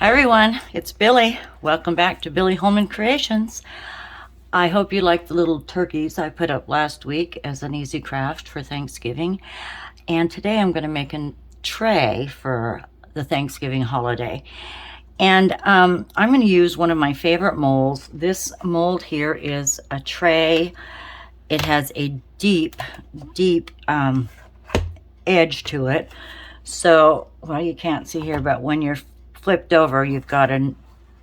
Hi everyone, it's Billie. Welcome back to Billie Holman Creations. I hope you liked the little turkeys I put up last week as an easy craft for Thanksgiving. And today I'm going to make a tray for the Thanksgiving holiday. And I'm going to use one of my favorite molds. This mold here is a tray. It has a deep edge to it. So, well, you can't see here, but when you're flipped over, you've got a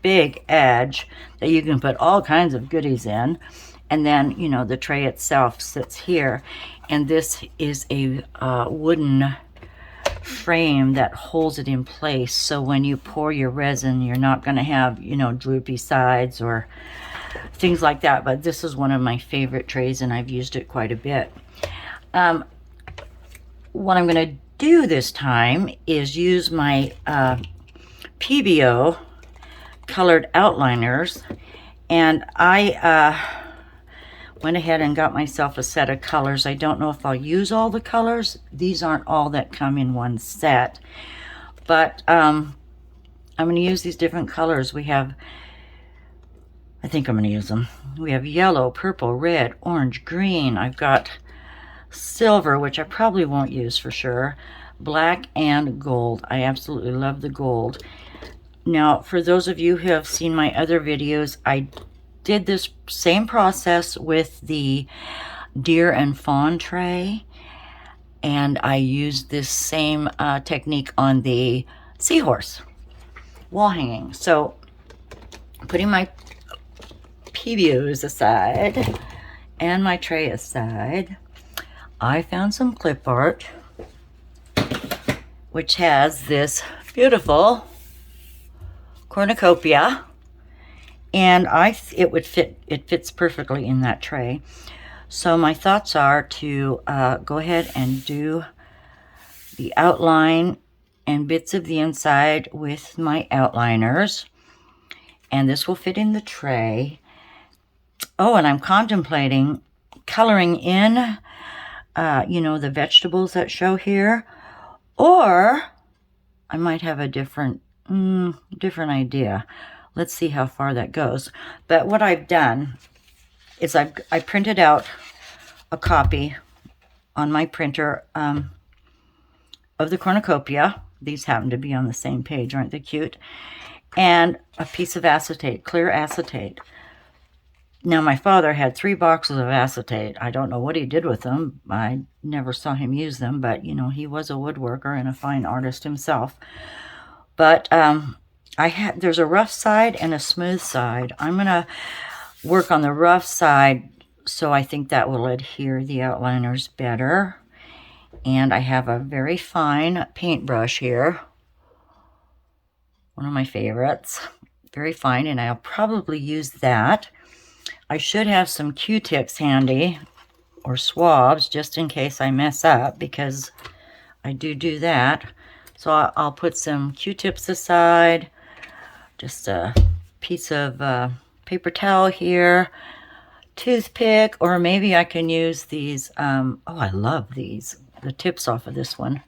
big edge that you can put all kinds of goodies in. And then, you know, the tray itself sits here. And this is a wooden frame that holds it in place. So when you pour your resin, you're not going to have, you know, droopy sides or things like that. But this is one of my favorite trays, and I've used it quite a bit. What I'm going to do this time is use my PBO colored outliners, and I went ahead and got myself a set of colors. I don't know if I'll use all the colors. These aren't all that come in one set, but I'm going to use these different colors. We have, I think I'm going to use them. We have yellow, purple, red, orange, green. I've got silver, which I probably won't use for sure, black, and gold. I absolutely love the gold. Now, for those of you who have seen my other videos, I did this same process with the deer and fawn tray, and I used this same technique on the seahorse wall hanging. So, putting my PBOs aside and my tray aside, I found some clip art, which has this beautiful cornucopia, and it fits perfectly in that tray. So my thoughts are to go ahead and do the outline and bits of the inside with my outliners, and this will fit in the tray. Oh, and I'm contemplating coloring in you know, the vegetables that show here, or I might have a different idea. Let's see how far that goes. But what I've done is I printed out a copy on my printer of the cornucopia. These happen to be on the same page, aren't they cute? And a piece of acetate, clear acetate. Now, my father had 3 boxes of acetate. I don't know what he did with them. I never saw him use them, but, you know, he was a woodworker and a fine artist himself. But there's a rough side and a smooth side. I'm going to work on the rough side, so I think that will adhere the outliners better. And I have a very fine paintbrush here. One of my favorites. Very fine, and I'll probably use that. I should have some Q-tips handy, or swabs, just in case I mess up, because I do that. So I'll put some Q-tips aside, just a piece of paper towel here, toothpick, or maybe I can use these, oh, I love these, the tips off of this one.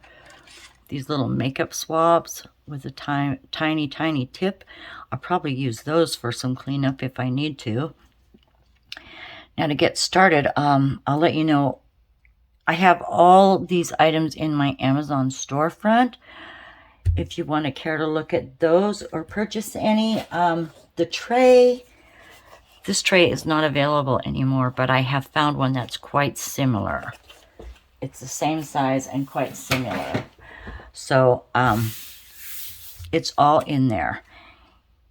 These little makeup swabs with a tiny tip. I'll probably use those for some cleanup if I need to. Now, to get started, I'll let you know, I have all these items in my Amazon storefront. If you want to care to look at those or purchase any. The tray, this tray is not available anymore, but I have found one that's quite similar. It's the same size and quite similar. So, it's all in there.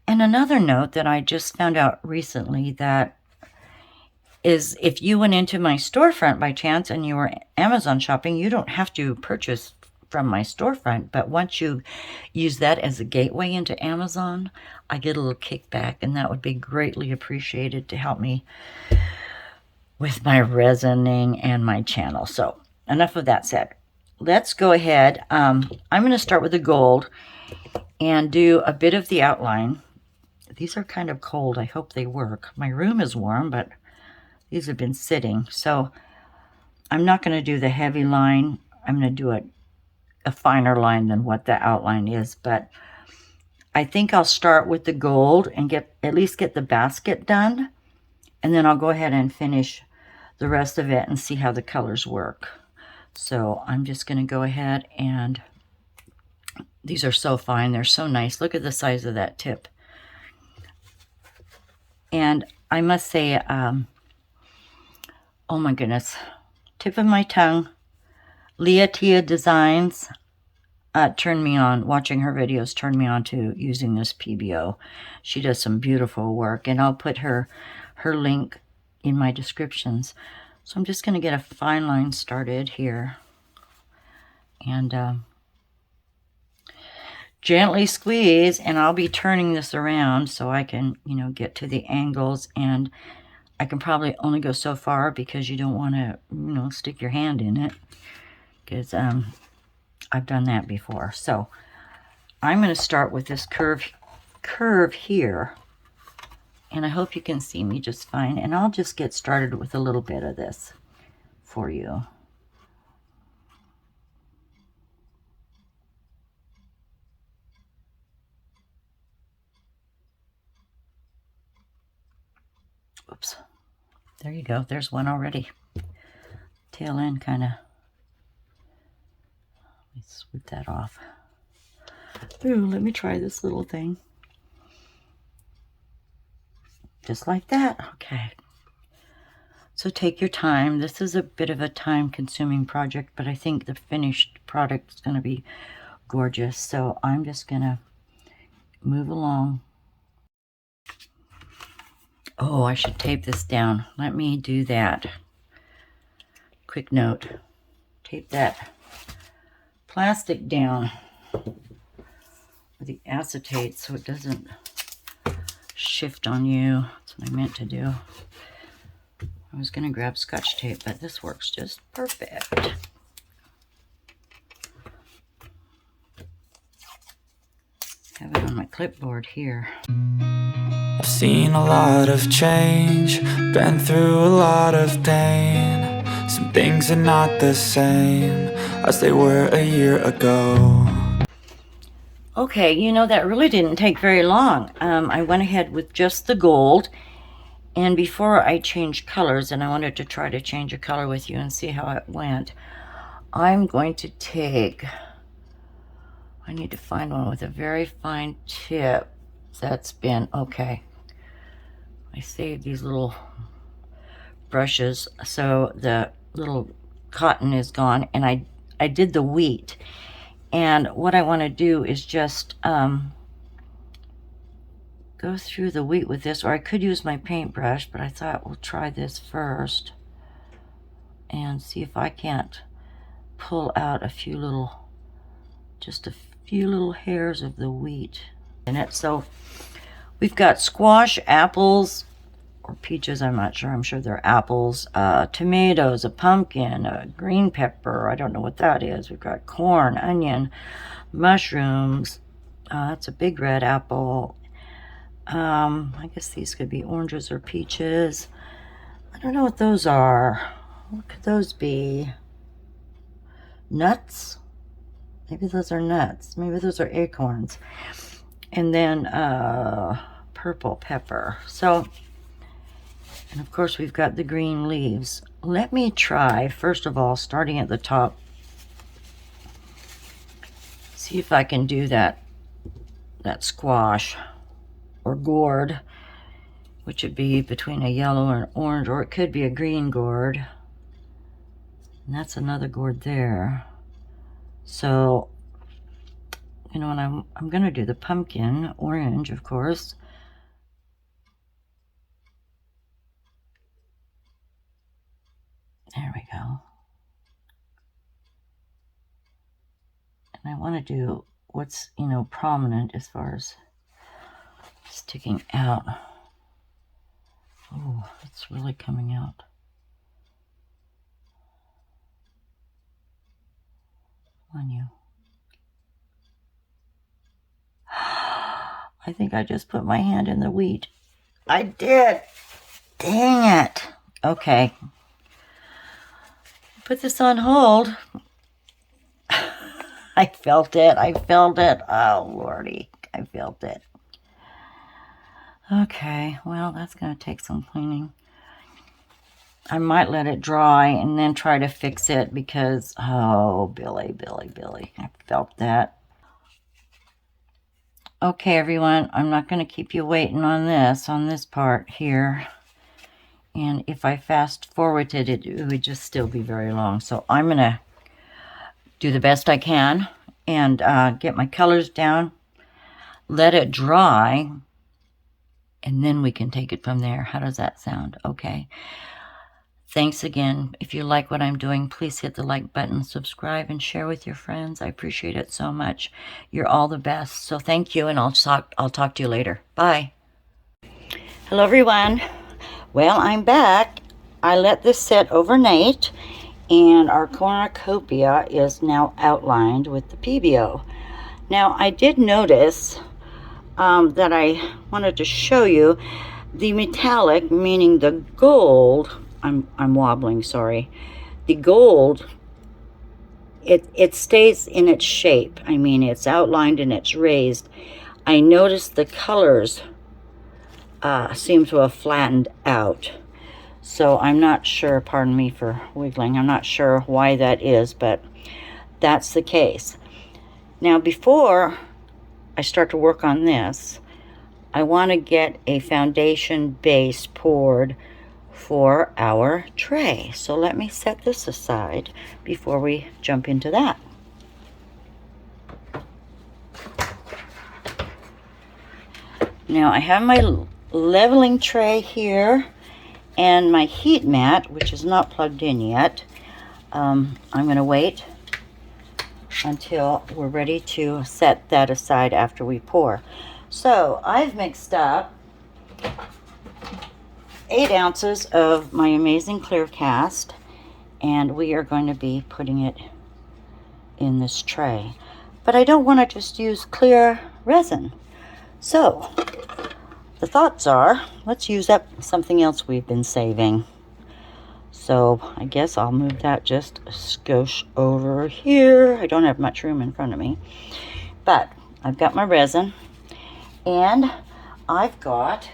And another note that I just found out recently that is, if you went into my storefront by chance and you were Amazon shopping, you don't have to purchase from my storefront. But once you use that as a gateway into Amazon, I get a little kickback, and that would be greatly appreciated to help me with my resining and my channel. So enough of that said. Let's go ahead. I'm going to start with the gold and do a bit of the outline. These are kind of cold. I hope they work. My room is warm, but these have been sitting, so I'm not going to do the heavy line. I'm going to do a finer line than what the outline is, but I think I'll start with the gold and at least get the basket done. And then I'll go ahead and finish the rest of it and see how the colors work. So I'm just going to go ahead and these are so fine. They're so nice. Look at the size of that tip. And I must say, oh my goodness, tip of my tongue, Leah Designs turned me on. Watching her videos turned me on to using this PBO. She does some beautiful work, and I'll put her link in my descriptions. So I'm just going to get a fine line started here. And gently squeeze, and I'll be turning this around so I can, you know, get to the angles. And I can probably only go so far because you don't want to, you know, stick your hand in it, because I've done that before. So I'm going to start with this curve here, and I hope you can see me just fine. And I'll just get started with a little bit of this for you. Oops. There you go. There's one already. Tail end kind of. Let me swoop that off. Ooh, let me try this little thing. Just like that. Okay. So take your time. This is a bit of a time-consuming project, but I think the finished product is going to be gorgeous. So I'm just going to move along. Oh, I should tape this down. Let me do that. Quick note. Tape that plastic down with the acetate so it doesn't shift on you. That's what I meant to do. I was going to grab Scotch tape, but this works just perfect. Have it on my clipboard here. I've seen a lot of change, been through a lot of pain. Some things are not the same as they were a year ago. Okay, you know, that really didn't take very long. I went ahead with just the gold. And before I changed colors, and I wanted to try to change a color with you and see how it went, I'm going to take, I need to find one with a very fine tip that's been, okay. I saved these little brushes so the little cotton is gone, and I did the wheat. And what I want to do is just go through the wheat with this, or I could use my paintbrush, but I thought we'll try this first and see if I can't pull out a few little, just a few little hairs of the wheat in it. So we've got squash, apples, or peaches, I'm not sure. I'm sure they're apples, tomatoes, a pumpkin, a green pepper. I don't know what that is. We've got corn, onion, mushrooms. That's a big red apple. I guess these could be oranges or peaches. I don't know what those are. What could those be? Nuts? Maybe those are nuts. Maybe those are acorns. And then purple pepper. So, and of course we've got the green leaves. Let me try, first of all, starting at the top. See if I can do that squash or gourd, which would be between a yellow and an orange, or it could be a green gourd. And that's another gourd there. So, you know, and I'm going to do the pumpkin, orange, of course. There we go. And I want to do what's, you know, prominent as far as sticking out. Oh, it's really coming out. On you. I think I just put my hand in the wheat. I did. Dang it. Okay. Put this on hold. I felt it. I felt it. Oh, Lordy. I felt it. Okay, well, that's going to take some cleaning. I might let it dry and then try to fix it because, oh, Billy, I felt that. Okay, everyone, I'm not going to keep you waiting on this part here. And if I fast forwarded it, it would just still be very long. So I'm going to do the best I can and get my colors down, let it dry, and then we can take it from there. How does that sound? Okay. Thanks again. If you like what I'm doing, please hit the like button, subscribe, and share with your friends. I appreciate it so much. You're all the best. So thank you, and I'll talk to you later. Bye. Hello, everyone. Well, I'm back. I let this sit overnight, and our cornucopia is now outlined with the PBO. Now, I did notice that I wanted to show you the metallic, meaning the gold. I'm wobbling, sorry. The gold, it stays in its shape. I mean, it's outlined and it's raised. I noticed the colors seem to have flattened out. So I'm not sure, pardon me for wiggling, I'm not sure why that is, but that's the case. Now, before I start to work on this, I want to get a foundation base poured for our tray. So let me set this aside before we jump into that. Now I have my leveling tray here and my heat mat, which is not plugged in yet. I'm going to wait until we're ready to set that aside after we pour. So I've mixed up 8 ounces of my amazing clear cast, and we are going to be putting it in this tray. But I don't want to just use clear resin. So the thoughts are, let's use up something else we've been saving. So I guess I'll move that just a skosh over here. I don't have much room in front of me, but I've got my resin, and I've got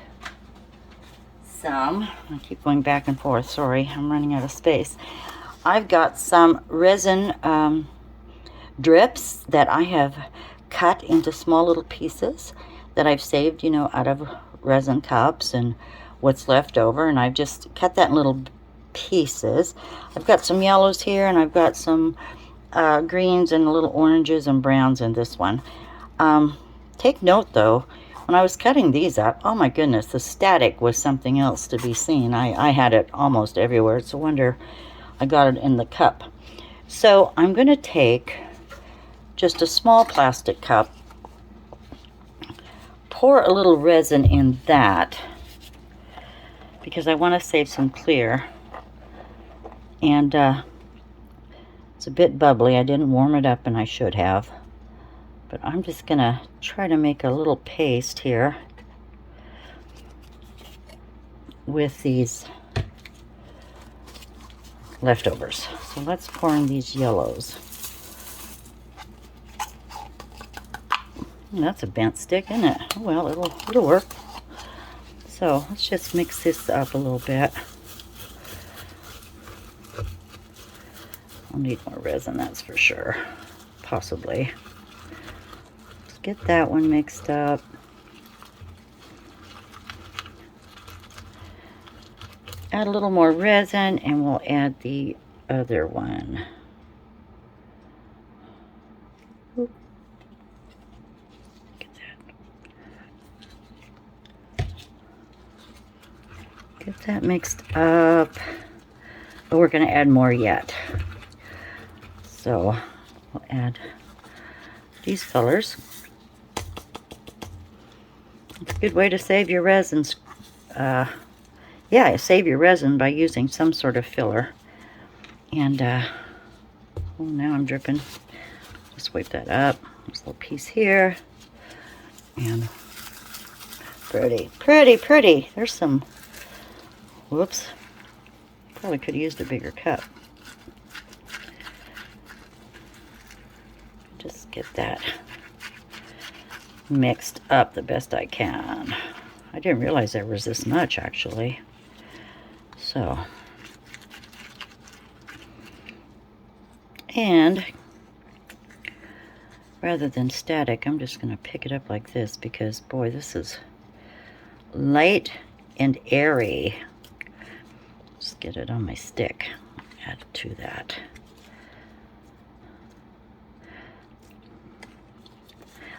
some, I keep going back and forth, sorry, I'm running out of space. I've got some resin drips that I have cut into small little pieces that I've saved, you know, out of resin cups and what's left over, and I've just cut that in little pieces. I've got some yellows here, and I've got some greens and little oranges and browns in this one. Take note though, when I was cutting these up, oh my goodness, the static was something else to be seen. I had it almost everywhere. It's a wonder I got it in the cup. So I'm going to take just a small plastic cup, pour a little resin in that, because I want to save some clear. And it's a bit bubbly. I didn't warm it up, and I should have. But I'm just going to try to make a little paste here with these leftovers. So let's pour in these yellows. That's a bent stick, isn't it? Oh, well, it'll work. So let's just mix this up a little bit. I'll need more resin, that's for sure. Possibly. Let's get that one mixed up. Add a little more resin, and we'll add the other one. Oop. Get that mixed up. But we're going to add more yet. So we'll add these colors. It's a good way to save your resins. Yeah, save your resin by using some sort of filler. And oh, now I'm dripping. Just wipe that up. There's a little piece here. And pretty, pretty, pretty. There's some, whoops. Probably could have used a bigger cup. Just get that mixed up the best I can. I didn't realize there was this much, actually. So, and rather than static, I'm just going to pick it up like this because, boy, this is light and airy. Just get it on my stick. Add to that.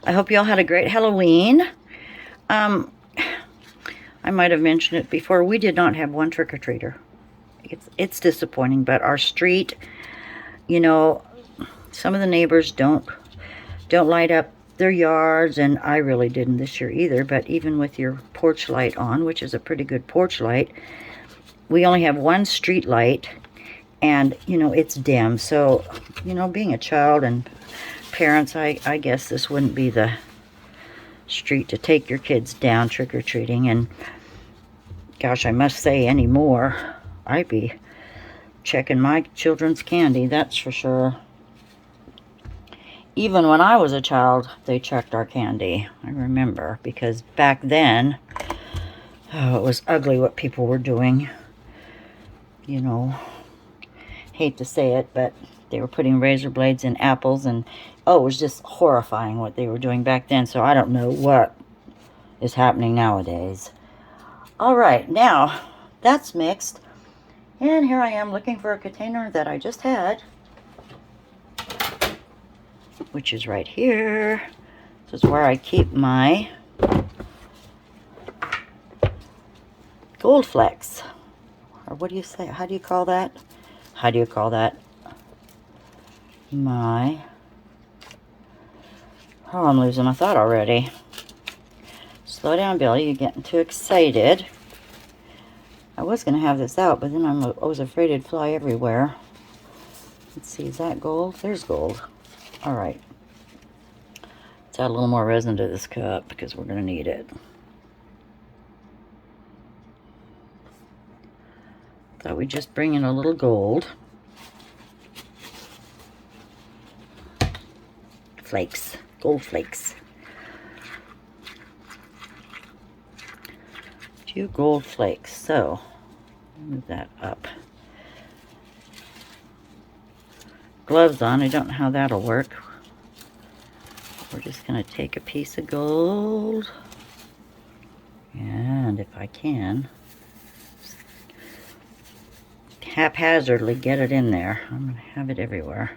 I hope you all had a great Halloween. I might have mentioned it before. We did not have one trick-or-treater. It's disappointing, but our street, you know, some of the neighbors don't light up their yards, and I really didn't this year either. But even with your porch light on, which is a pretty good porch light, we only have one street light, and you know, it's dim. So, you know, being a child and parents, I guess this wouldn't be the street to take your kids down trick-or-treating. And gosh, I must say, anymore, I'd be checking my children's candy, that's for sure. Even when I was a child, they checked our candy. I remember, because back then, oh, it was ugly what people were doing. You know, hate to say it, but they were putting razor blades in apples, and oh, it was just horrifying what they were doing back then. So I don't know what is happening nowadays. All right, now that's mixed. And here I am looking for a container that I just had, which is right here. This is where I keep my gold flecks. Or what do you say? How do you call that? How do you call that? Oh, I'm losing my thought already. Slow down, Billy. You're getting too excited. I was going to have this out, but then I was afraid it'd fly everywhere. Let's see. Is that gold? There's gold. All right. Let's add a little more resin to this cup because we're going to need it. Thought we'd just bring in a little gold. Flakes. Gold flakes. A few gold flakes. So, move that up. Gloves on. I don't know how that'll work. We're just going to take a piece of gold. And if I can, haphazardly get it in there. I'm going to have it everywhere.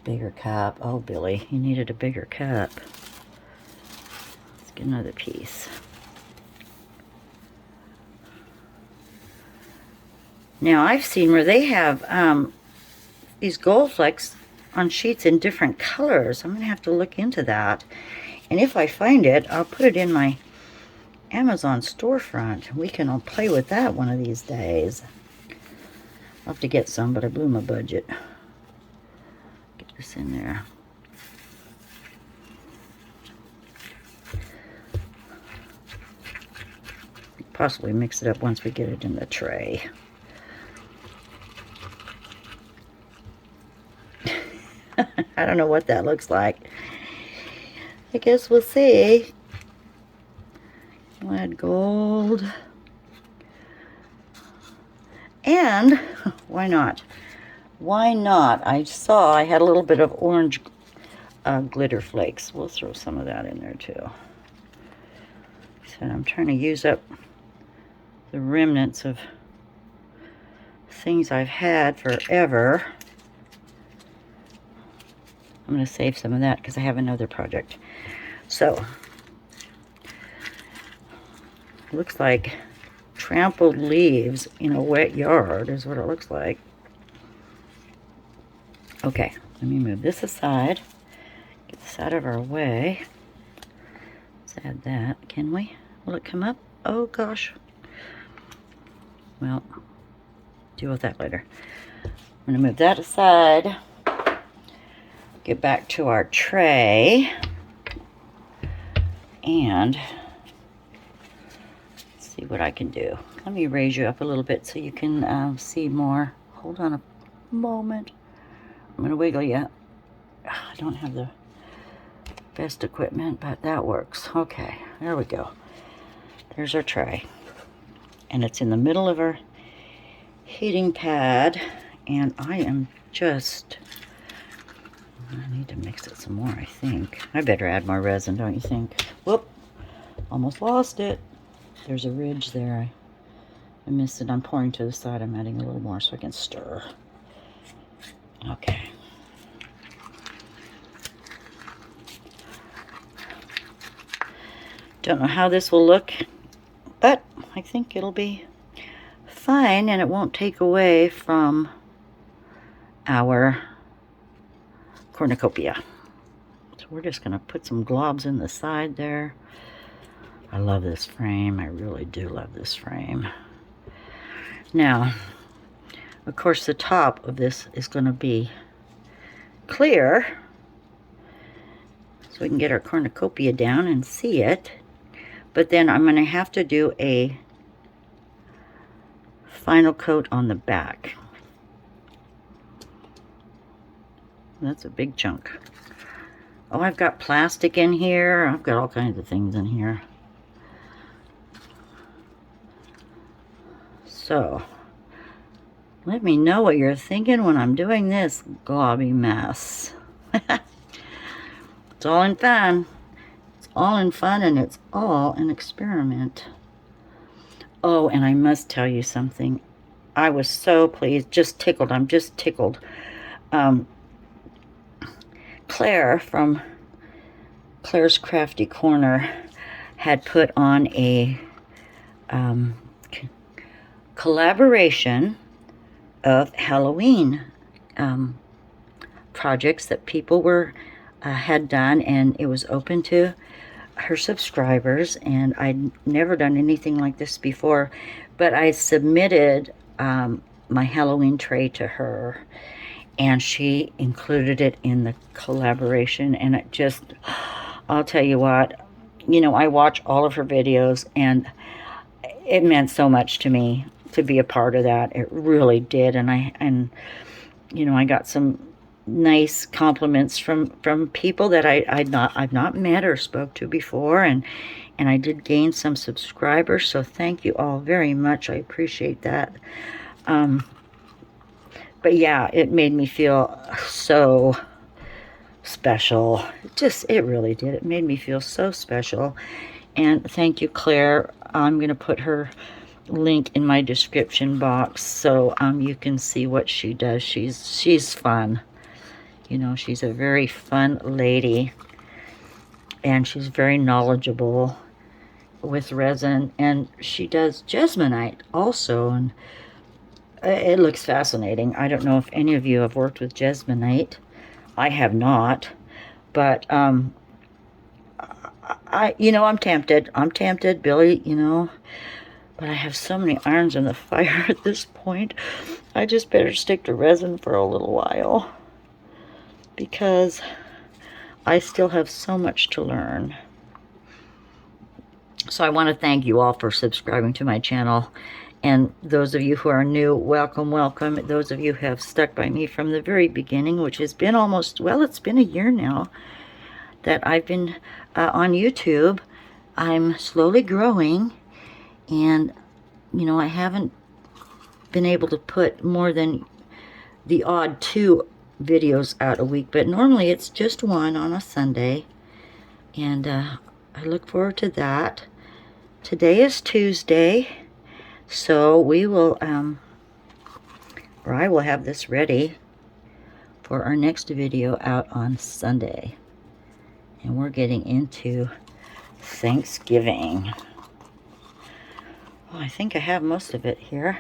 Bigger cup. Oh, Billy, you needed a bigger cup. Let's get another piece. Now, I've seen where they have these gold flecks on sheets in different colors. I'm going to have to look into that. And if I find it, I'll put it in my Amazon storefront. We can all play with that one of these days. I'll have to get some, but I blew my budget. Get this in there. Possibly mix it up once we get it in the tray. I don't know what that looks like. I guess we'll see. We'll add gold. And why not? Why not? I saw I had a little bit of orange glitter flakes. We'll throw some of that in there too. So I'm trying to use up the remnants of things I've had forever. I'm going to save some of that because I have another project. So, looks like trampled leaves in a wet yard is what it looks like. Okay, let me move this aside. Get this out of our way. Let's add that. Can we? Will it come up? Oh gosh. Well, deal with that later. I'm going to move that aside. Get back to our tray. And let's see what I can do. Let me raise you up a little bit so you can see more. Hold on a moment. I'm going to wiggle you. I don't have the best equipment, but that works. Okay, there we go. There's our tray. And it's in the middle of our heating pad. And I am just... I need to mix it some more, I think. I better add more resin, don't you think? Whoop! Almost lost it. There's a ridge there. I missed it. I'm pouring to the side. I'm adding a little more so I can stir. Okay. Don't know how this will look, but I think it'll be fine and it won't take away from our cornucopia. So we're just going to put some globs in the side there. I love this frame. I really do love this frame. Now, of course, the top of this is going to be clear so we can get our cornucopia down and see it. But then I'm going to have to do a final coat on the back. That's a big chunk. Oh, I've got plastic in here. I've got all kinds of things in here. So, let me know what you're thinking when I'm doing this globby mess. It's all in fun. It's all in fun and it's all an experiment. Oh, and I must tell you something. I was so pleased, just tickled. I'm just tickled. Claire from Claire's Crafty Corner had put on a collaboration of Halloween projects that people were had done, and it was open to her subscribers, and I'd never done anything like this before, but I submitted my Halloween tray to her, and she included it in the collaboration, and it just, I'll tell you what, you know, I watch all of her videos, and it meant so much to me to be a part of that. It really did, and you know, I got some nice compliments from people that I've not met or spoke to before, and I did gain some subscribers, so thank you all very much. I appreciate that. But yeah, it made me feel so special. It really did. It made me feel so special. And thank you, Claire. I'm going to put her link in my description box so you can see what she does. She's fun. You know, she's a very fun lady. And she's very knowledgeable with resin. And she does Jesmonite also. And it looks fascinating. I don't know if any of you have worked with Jesmonite. I have not. But you know, I'm tempted. Billie, you know. But I have so many irons in the fire at this point. I just better stick to resin for a little while, because I still have so much to learn. So I want to thank you all for subscribing to my channel. And those of you who are new, welcome, welcome. Those of you who have stuck by me from the very beginning, which has been almost, well, it's been a year now that I've been on YouTube. I'm slowly growing, and, you know, I haven't been able to put more than the odd 2 videos out a week, but normally it's just 1 on a Sunday, and I look forward to that. Today is Tuesday, so we will, or I will have this ready for our next video out on Sunday. And we're getting into Thanksgiving. Oh, I think I have most of it here.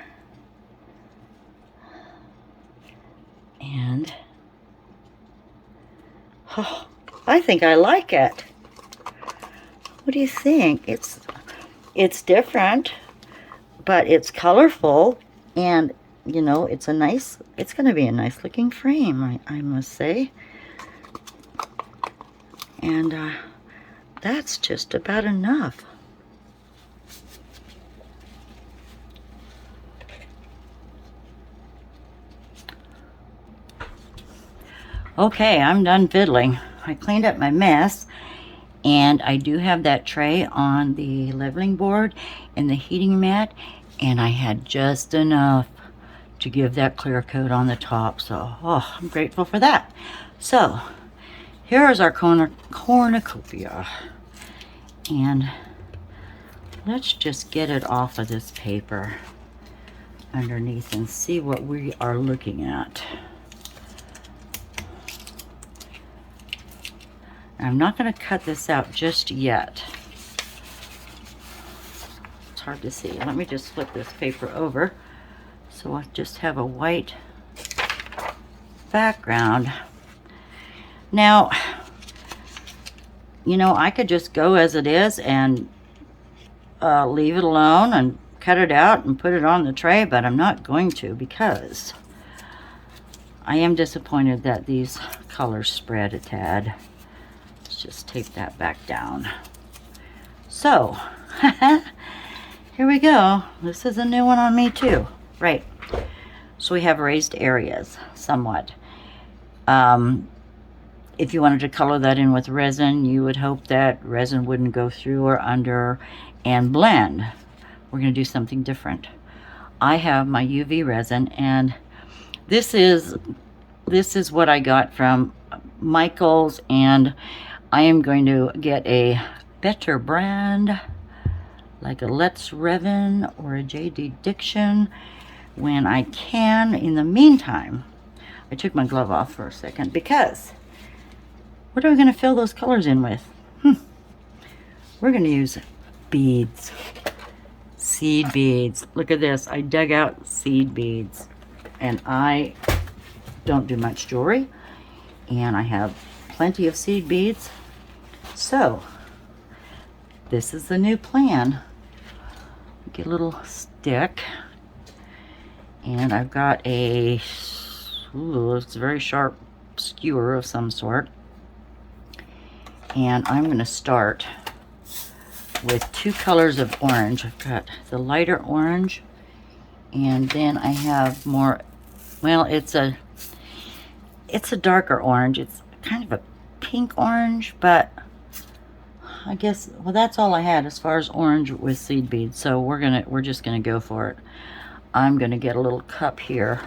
And, oh, I think I like it. What do you think? It's different, but it's colorful, and, you know, it's going to be a nice looking frame, I must say. And that's just about enough. Okay, I'm done fiddling. I cleaned up my mess, And I do have that tray on the leveling board and the heating mat, and I had just enough to give that clear coat on the top. So, oh, I'm grateful for that. So, here is our cornucopia. And let's just get it off of this paper underneath and see what we are looking at. I'm not going to cut this out just yet. It's hard to see. Let me just flip this paper over so I just have a white background. Now, you know, I could just go as it is and leave it alone and cut it out and put it on the tray, but I'm not going to, because I am disappointed that these colors spread a tad. Let's just tape that back down. So, here we go. This is a new one on me too. Right. So we have raised areas somewhat. If you wanted to color that in with resin, you would hope that resin wouldn't go through or under and blend. We're going to do something different. I have my UV resin, and this is what I got from Michael's, and I am going to get a better brand, like a Let's Resin or a JDiction, when I can. In the meantime, I took my glove off for a second, because what are we going to fill those colors in with? We're going to use beads. Seed beads. Look at this. I dug out seed beads. And I don't do much jewelry. And I have plenty of seed beads. So, this is the new plan. Get a little stick. And I've got a, it's a very sharp skewer of some sort. And I'm going to start with two colors of orange. I've got the lighter orange, and then I have more, well, it's a darker orange. It's kind of a pink orange, but I guess, well, that's all I had as far as orange with seed beads. So we're just gonna go for it. I'm gonna get a little cup here,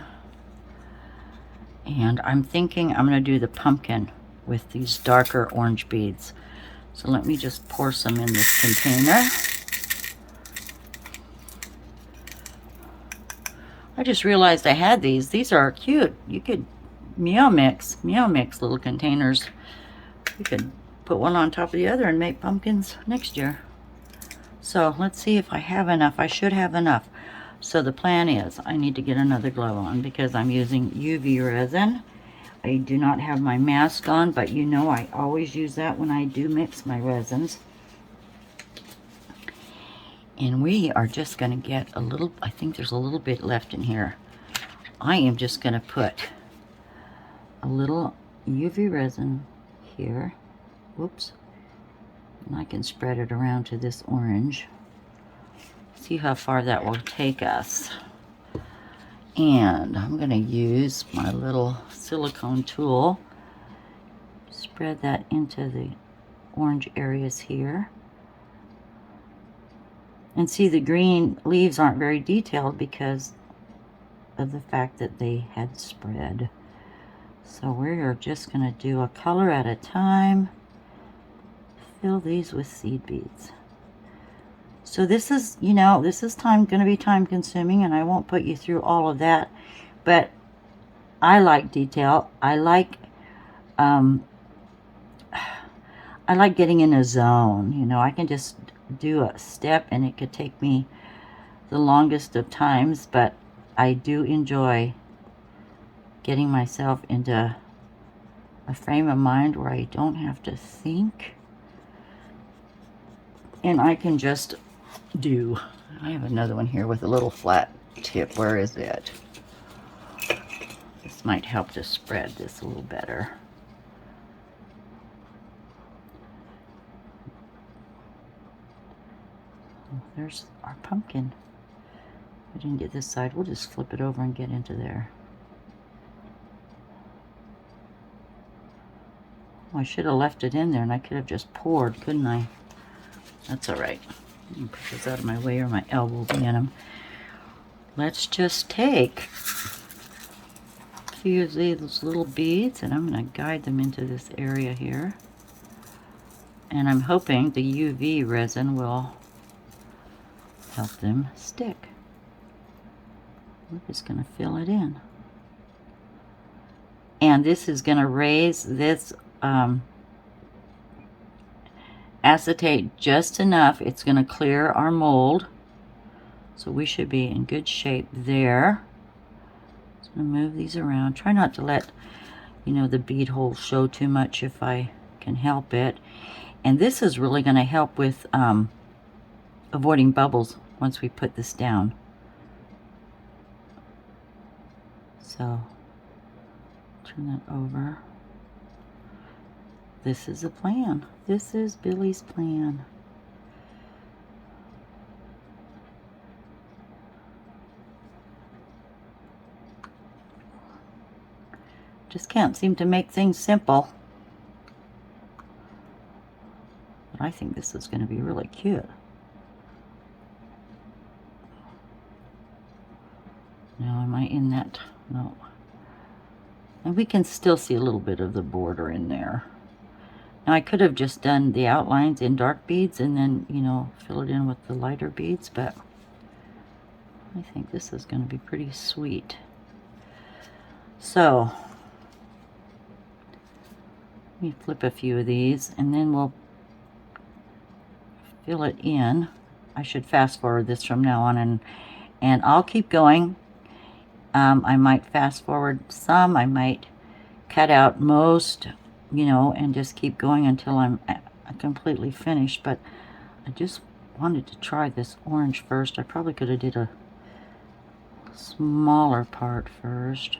and I'm thinking I'm gonna do the pumpkin with these darker orange beads. So let me just pour some in this container. I just realized I had these. These are cute. You could meow mix little containers. You could put one on top of the other and make pumpkins next year. So let's see if I have enough. I should have enough. So the plan is I need to get another glove on, because I'm using UV resin. I do not have my mask on, but you know I always use that when I do mix my resins. And we are just going to get a little, I think there's a little bit left in here. I am just going to put a little UV resin here. Whoops. And I can spread it around to this orange. See how far that will take us. And I'm going to use my little silicone tool, spread that into the orange areas here. And see, the green leaves aren't very detailed because of the fact that they had spread. So we're just going to do a color at a time. Fill these with seed beads. So this is, you know, this is going to be time consuming, and I won't put you through all of that, but I like detail. I like getting in a zone. You know, I can just do a step and it could take me the longest of times, but I do enjoy getting myself into a frame of mind where I don't have to think, and I can just do. I have another one here with a little flat tip. Where is it? This might help to spread this a little better. Oh, there's our pumpkin. I didn't get this side. We'll just flip it over and get into there. Oh, I should have left it in there and I could have just poured, couldn't I? That's all right. Let me put this out of my way or my elbow will be in them. Let's just take a few of these little beads and I'm going to guide them into this area here. And I'm hoping the UV resin will help them stick. We're just going to fill it in. And this is going to raise this acetate just enough. It's going to clear our mold. So we should be in good shape there. Just going to move these around. Try not to let, the bead hole show too much if I can help it. And this is really going to help with avoiding bubbles once we put this down. So turn that over. This is a plan. This is Billie's plan. Just can't seem to make things simple. But I think this is going to be really cute. Now, am I in that? No. And we can still see a little bit of the border in there. Now, I could have just done the outlines in dark beads and then, fill it in with the lighter beads, but I think this is going to be pretty sweet. So, let me flip a few of these and then we'll fill it in. I should fast forward this from now on and I'll keep going. I might fast forward some, I might cut out most, and just keep going until I'm completely finished. But I just wanted to try this orange first. I probably could have did a smaller part first.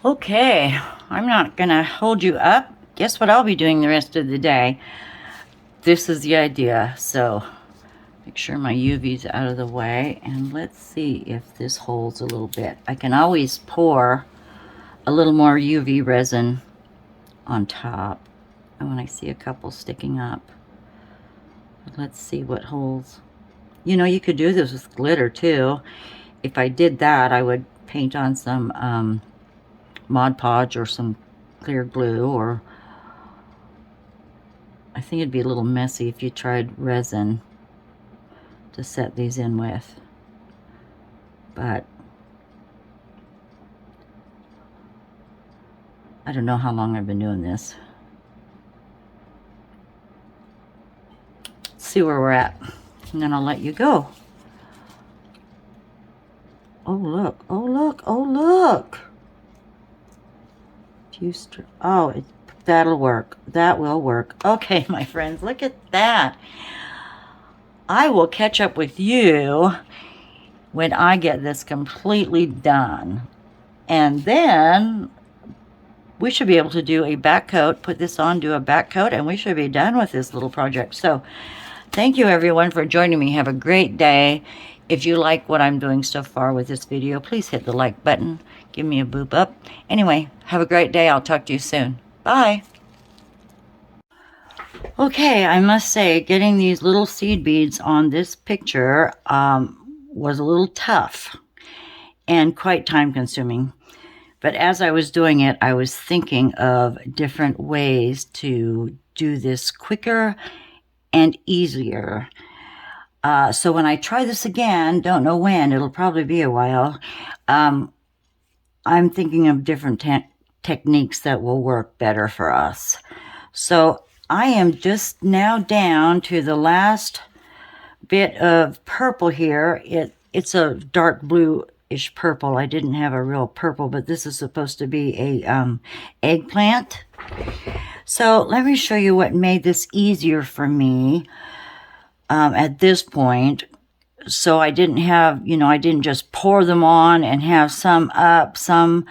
Okay, I'm not gonna hold you up. Guess what I'll be doing the rest of the day? This is the idea, so make sure my UV's out of the way, and let's see if this holds a little bit. I can always pour a little more UV resin on top, and when I see a couple sticking up, but let's see what holds. You could do this with glitter too. If I did that, I would paint on some Mod Podge or some clear glue, or I think it'd be a little messy if you tried resin to set these in with. But I don't know how long I've been doing this. Let's see where we're at, and then I'll let you go. Oh look, oh look, oh look. Oh, that'll work. That will work. Okay, my friends, look at that. I will catch up with you when I get this completely done. And then we should be able to do a back coat, put this on, do a back coat, and we should be done with this little project. So thank you everyone for joining me. Have a great day. If you like what I'm doing so far with this video, please hit the like button. Give me a boop up. Anyway, have a great day. I'll talk to you soon. Bye. Okay, I must say, getting these little seed beads on this picture was a little tough and quite time consuming. But as I was doing it, I was thinking of different ways to do this quicker and easier. So when I try this again, don't know when, it'll probably be a while, I'm thinking of different techniques that will work better for us. So I am just now down to the last bit of purple here. It's a dark blue-ish purple. I didn't have a real purple, but this is supposed to be a eggplant. So let me show you what made this easier for me at this point. So I didn't have, I didn't just pour them on and have some up, some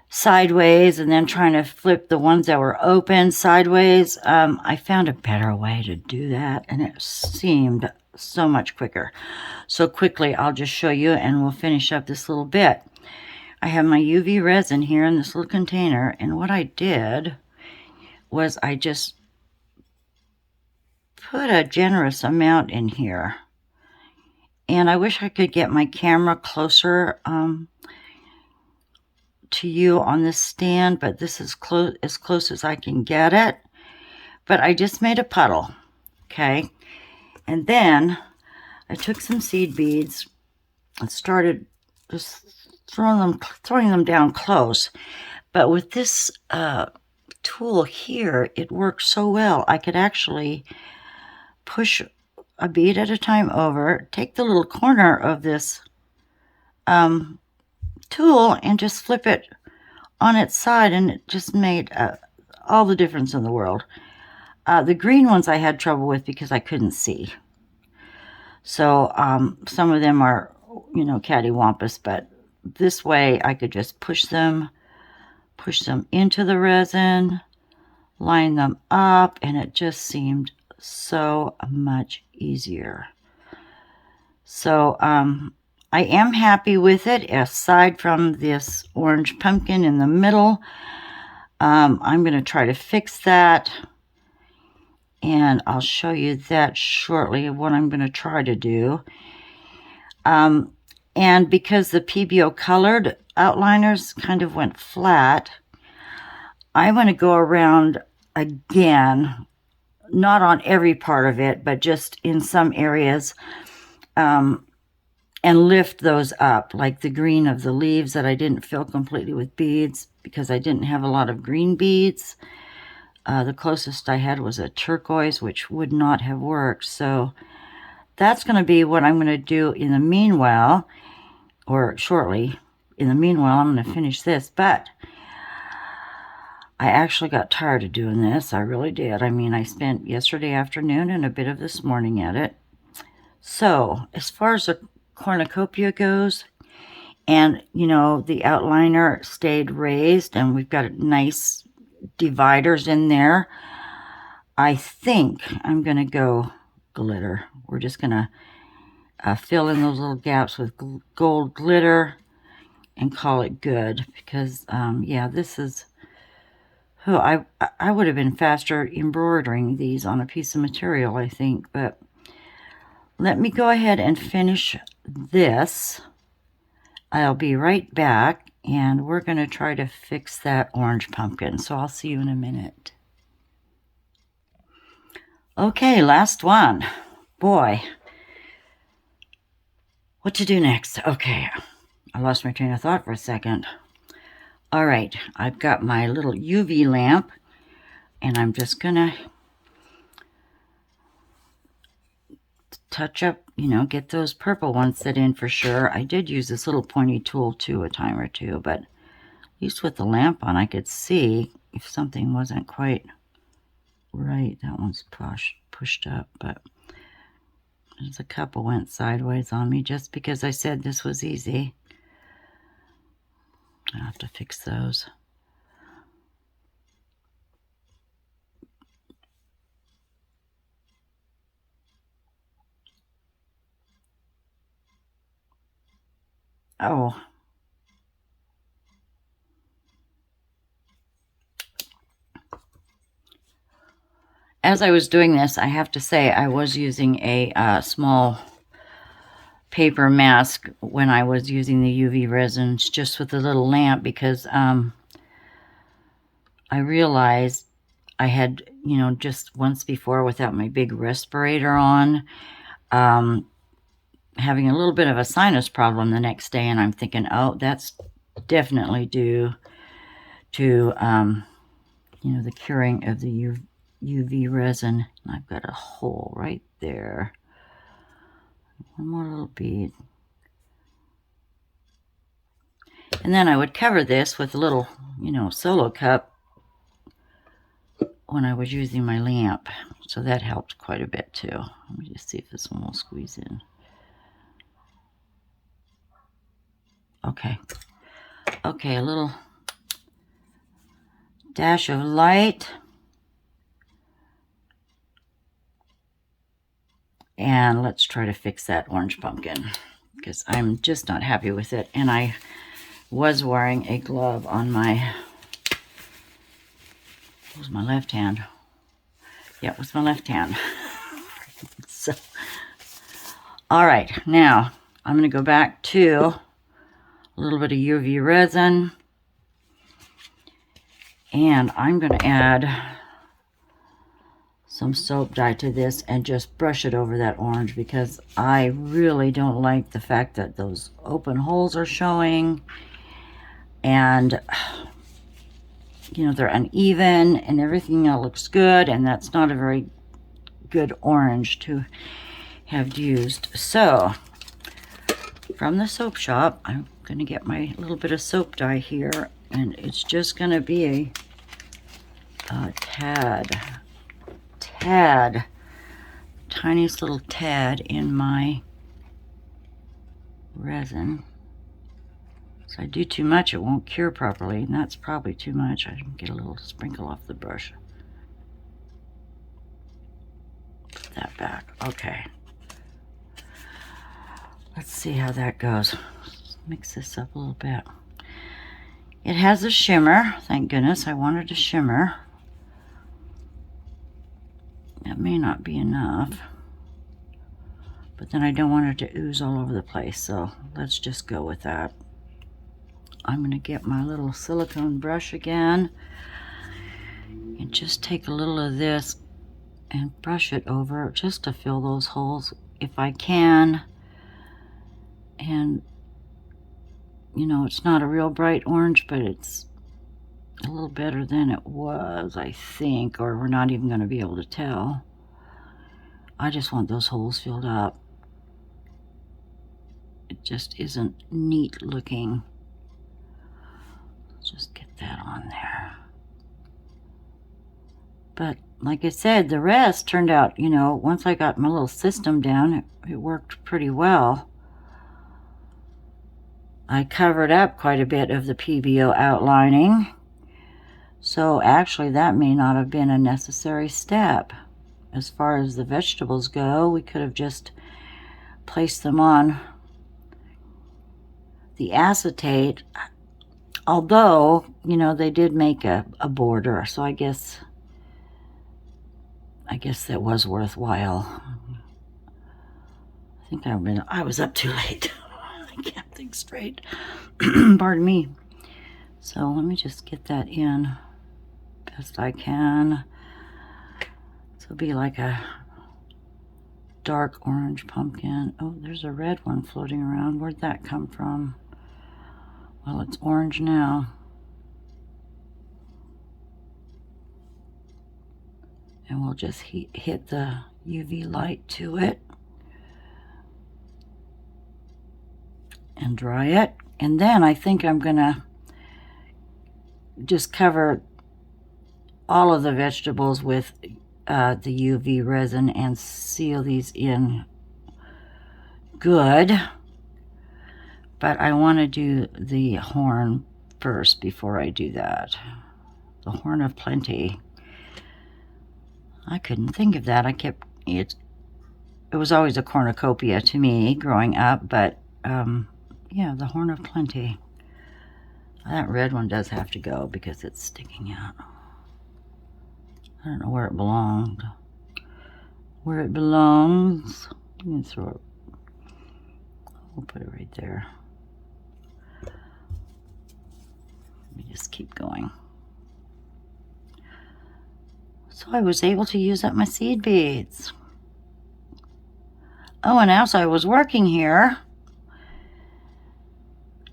sideways, and then trying to flip the ones that were open sideways. I found a better way to do that, and it seemed so much quicker. So quickly, I'll just show you and we'll finish up this little bit. I have my UV resin here in this little container, and what I did was I just put a generous amount in here. And I wish I could get my camera closer to you on this stand, but this is as close as I can get it. But I just made a puddle, okay? And then I took some seed beads and started just throwing them down close. But with this tool here, it works so well. I could actually push a bead at a time over, take the little corner of this tool and just flip it on its side, and it just made all the difference in the world. The green ones I had trouble with because I couldn't see. So some of them are, you know, cattywampus, but this way I could just push them into the resin, line them up, and it just seemed so much easier. So I am happy with it, aside from this orange pumpkin in the middle. I'm going to try to fix that, and I'll show you that shortly, what I'm going to try to do. And because the PBO colored outliners kind of went flat, I'm going to go around again, not on every part of it, but just in some areas, and lift those up, like the green of the leaves that I didn't fill completely with beads because I didn't have a lot of green beads. The closest I had was a turquoise, which would not have worked. So that's going to be what I'm going to do in the meanwhile, or shortly. In the meanwhile, I'm going to finish this, but I actually got tired of doing this. I really did. I mean, I spent yesterday afternoon and a bit of this morning at it. So as far as the cornucopia goes, and you know, the outliner stayed raised and we've got nice dividers in there, I think I'm going to go glitter. We're just going to fill in those little gaps with gold glitter and call it good, because yeah, this is, oh, I would have been faster embroidering these on a piece of material, I think. But let me go ahead and finish this. I'll be right back, and we're going to try to fix that orange pumpkin. So I'll see you in a minute. Okay, last one. Boy, what to do next? Okay, I lost my train of thought for a second. All right, I've got my little UV lamp, and I'm just going to touch up, you know, get those purple ones set in for sure. I did use this little pointy tool too a time or two, but at least with the lamp on, I could see if something wasn't quite right. That one's pushed up, but there's a couple went sideways on me just because I said this was easy. I'll have to fix those. Oh. As I was doing this, I have to say I was using a small paper mask when I was using the UV resins, just with the little lamp, because I realized I had, you know, just once before without my big respirator on, having a little bit of a sinus problem the next day, and I'm thinking, oh, that's definitely due to, you know, the curing of the UV resin. And I've got a hole right there. One more little bead. And then I would cover this with a little, you know, solo cup when I was using my lamp. So that helped quite a bit too. Let me just see if this one will squeeze in. Okay. Okay, a little dash of light. And let's try to fix that orange pumpkin, because I'm just not happy with it. And I was wearing a glove on my, it was my left hand. Yeah, it was my left hand. So, all right, now I'm going to go back to a little bit of UV resin. And I'm going to add some soap dye to this and just brush it over that orange, because I really don't like the fact that those open holes are showing. And, you know, they're uneven and everything else looks good. And that's not a very good orange to have used. So from the soap shop, I'm going to get my little bit of soap dye here, and it's just going to be a tad, tiniest little tad in my resin. So I do too much, it won't cure properly, and that's probably too much. I can get a little sprinkle off the brush. Put that back. Okay. Let's see how that goes. Let's mix this up a little bit. It has a shimmer. Thank goodness. I wanted a shimmer. That may not be enough. But then I don't want it to ooze all over the place. So let's just go with that. I'm going to get my little silicone brush again. And just take a little of this and brush it over just to fill those holes if I can. And, you know, it's not a real bright orange, but it's a little better than it was, I think, or we're not even going to be able to tell. I just want those holes filled up. It just isn't neat looking. Let's just get that on there. But like I said, the rest turned out, you know, once I got my little system down, it worked pretty well. I covered up quite a bit of the PBO outlining. So actually that may not have been a necessary step. As far as the vegetables go, we could have just placed them on the acetate. Although, you know, they did make a border, so I guess that was worthwhile. I think I was up too late. I can't think straight. Pardon me. So let me just get that in best I can. So it'll be like a dark orange pumpkin. Oh, there's a red one floating around. Where'd that come from? Well, it's orange now. And we'll just hit the UV light to it and dry it. And then I think I'm gonna just cover all of the vegetables with the UV resin and seal these in good. But I want to do the horn first before I do that. The horn of plenty. I couldn't think of that. It was always a cornucopia to me growing up, but yeah, the horn of plenty. That red one does have to go because it's sticking out. I don't know where it belonged. Where it belongs. You can throw it. We'll put it right there. Let me just keep going. So I was able to use up my seed beads. Oh, and as I was working here,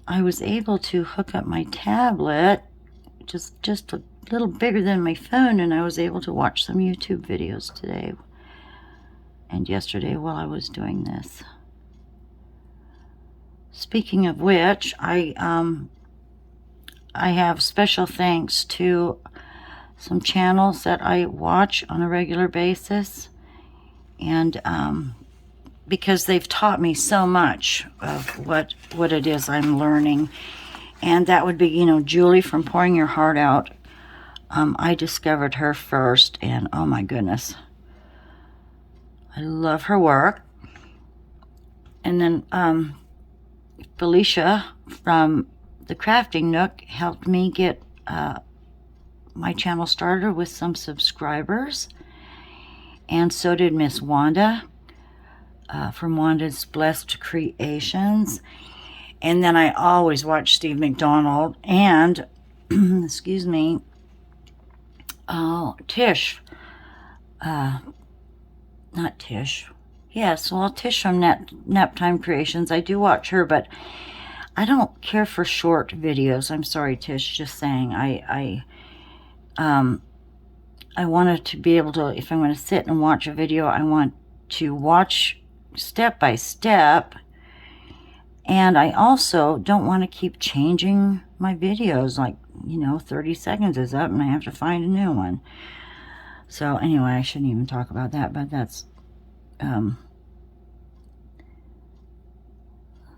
I was able to hook up my tablet, just a little bigger than my phone, and I was able to watch some YouTube videos today and yesterday while I was doing this. Speaking of which, I have special thanks to some channels that I watch on a regular basis, and because they've taught me so much of what it is I'm learning. And that would be, you know, Julie from Pouring Your Heart Out. I discovered her first, and oh my goodness, I love her work. And then Felicia from the Crafting Nook helped me get my channel started with some subscribers. And so did Miss Wanda from Wanda's Blessed Creations. And then I always watch Steve McDonald and, excuse me, Tish. Not Tish. Yes, well, Tish from Naptime Creations. I do watch her, but I don't care for short videos. I'm sorry, Tish, just saying. I wanted to be able to, if I'm going to sit and watch a video, I want to watch step by step. And I also don't want to keep changing my videos, like, 30 seconds is up and I have to find a new one. So anyway, I shouldn't even talk about that, but that's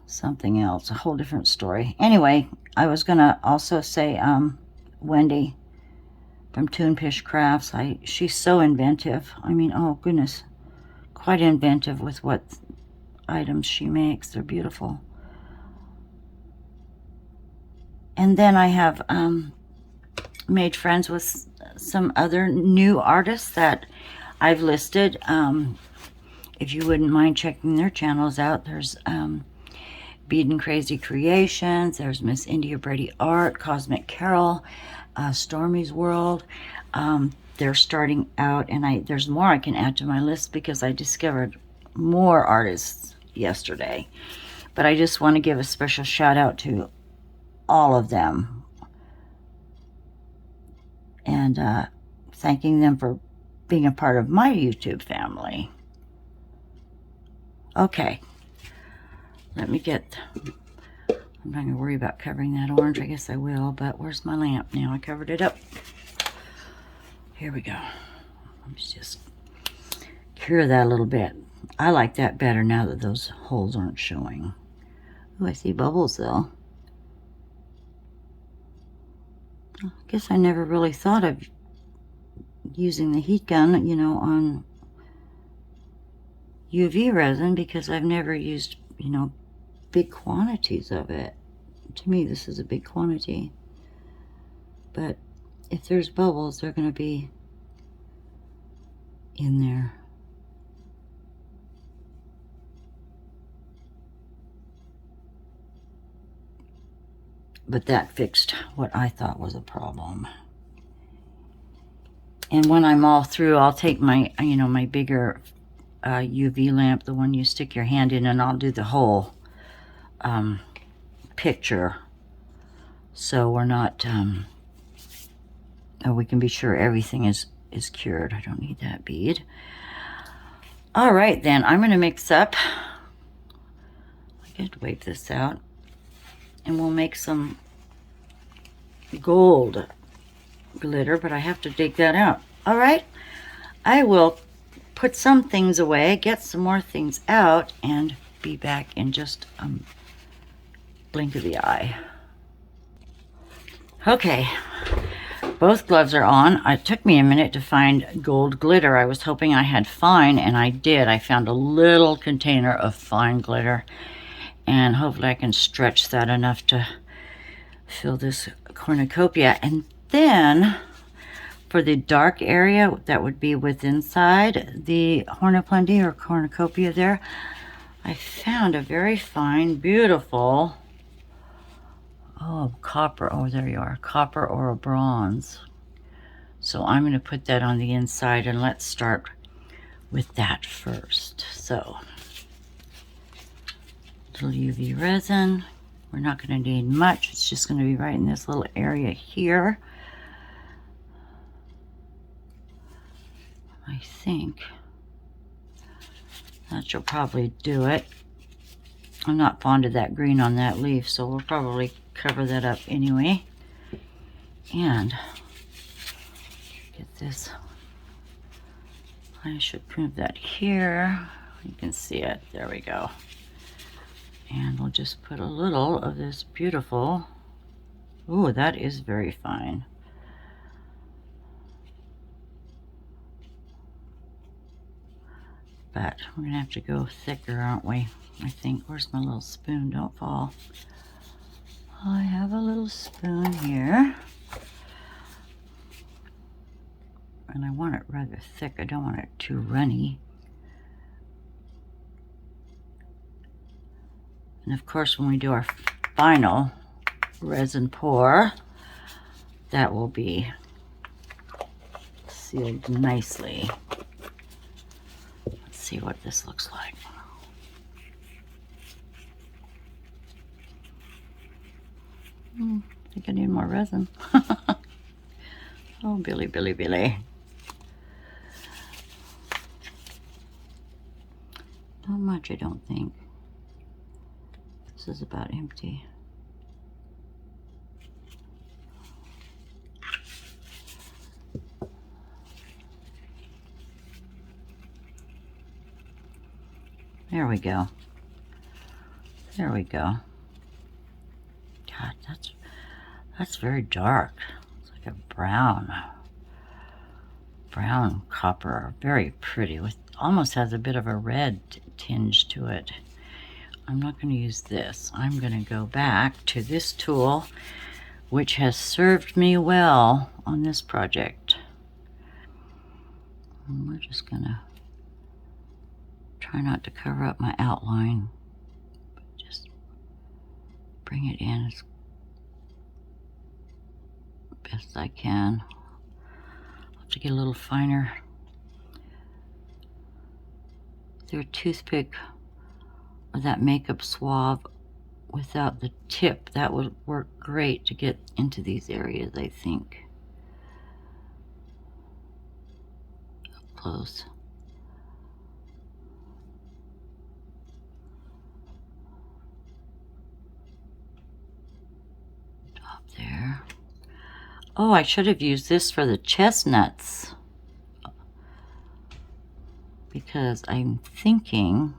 something else, a whole different story. Anyway, I was going to also say Wendy from Toonfish Crafts. She's so inventive. I mean, oh goodness, quite inventive with what items she makes. They're beautiful. And then I have made friends with some other new artists that I've listed. If you wouldn't mind checking their channels out, there's Bead and Crazy Creations, there's Miss India Brady Art, Cosmic Carol, Stormy's World. They're starting out, and there's more I can add to my list because I discovered more artists yesterday. But I just want to give a special shout out to all of them and thanking them for being a part of my YouTube family. Okay, let me get, I'm not going to worry about covering that orange. I guess I will, but where's my lamp now? I covered it up. Here we go. Let me just cure that a little bit. I like that better now that those holes aren't showing. Oh, I see bubbles though. I guess I never really thought of using the heat gun, on UV resin because I've never used, big quantities of it. To me, this is a big quantity. But if there's bubbles, they're going to be in there. But that fixed what I thought was a problem. And when I'm all through, I'll take my, my bigger UV lamp, the one you stick your hand in, and I'll do the whole picture. So we're not, we can be sure everything is cured. I don't need that bead. All right, then I'm going to mix up. I could wipe this out. And we'll make some gold glitter, but I have to dig that out. All right, I will put some things away, get some more things out, and be back in just a blink of the eye. Okay, both gloves are on. It took me a minute to find gold glitter. I was hoping I had fine, and I did. I found a little container of fine glitter. And hopefully I can stretch that enough to fill this cornucopia. And then for the dark area that would be with inside the Horn of Plenty or cornucopia there, I found a very fine, beautiful, copper. Oh, there you are. Copper or a bronze. So I'm going to put that on the inside, and let's start with that first. So little UV resin. We're not going to need much. It's just going to be right in this little area here. I think that should probably do it. I'm not fond of that green on that leaf, so we'll probably cover that up anyway. And get this. I should print that here. You can see it. There we go. And we'll just put a little of this beautiful, ooh, that is very fine. But we're gonna have to go thicker, aren't we? I think. Where's my little spoon? Don't fall. I have a little spoon here. And I want it rather thick. I don't want it too runny. And of course, when we do our final resin pour, that will be sealed nicely. Let's see what this looks like. I think I need more resin. Oh, Billy, Billy, Billy. Not much, I don't think. This is about empty. There we go. There we go. God, that's very dark. It's like a brown copper. Very pretty. With almost has a bit of a red tinge to it. I'm not going to use this. I'm going to go back to this tool, which has served me well on this project. And we're just going to try not to cover up my outline, but just bring it in as best I can. I'll have to get a little finer. Their toothpick or that makeup swab without the tip, that would work great to get into these areas, I think. Up close. Top there. Oh, I should have used this for the chestnuts, because I'm thinking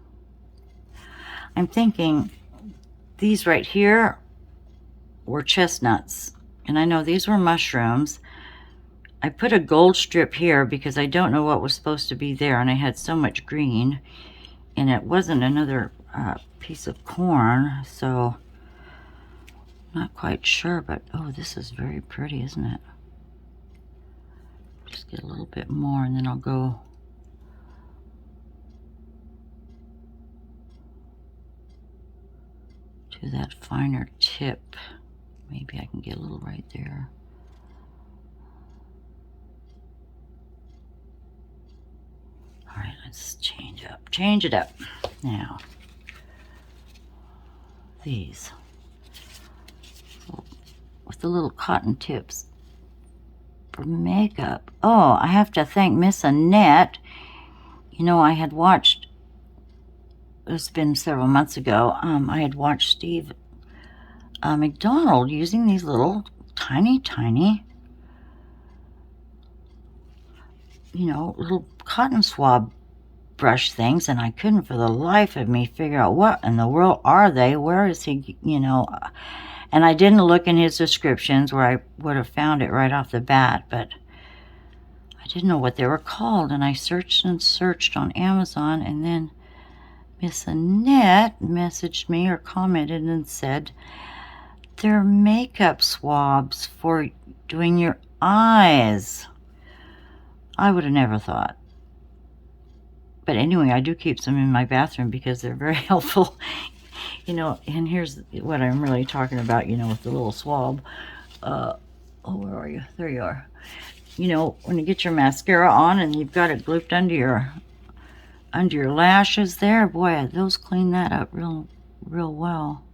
these right here were chestnuts, and I know these were mushrooms. I put a gold strip here because I don't know what was supposed to be there, and I had so much green, and it wasn't another piece of corn, so not quite sure. But oh, this is very pretty, isn't it? Just get a little bit more, and then I'll go to that finer tip. Maybe I can get a little right there. All right, let's change it up. Now, these with the little cotton tips for makeup. Oh, I have to thank Miss Annette. You know, I had watched, it's been several months ago, I had watched Steve McDonald using these little tiny, you know, little cotton swab brush things, and I couldn't for the life of me figure out what in the world are they, where is he, you know, and I didn't look in his descriptions where I would have found it right off the bat, but I didn't know what they were called, and I searched and searched on Amazon, and then Miss Annette messaged me or commented and said they're makeup swabs for doing your eyes. I would have never thought. But anyway, I do keep some in my bathroom because they're very helpful. You know, and here's what I'm really talking about, you know, with the little swab. Oh, where are you? There you are. You know, when you get your mascara on and you've got it glooped under your lashes there, boy, those clean that up real well.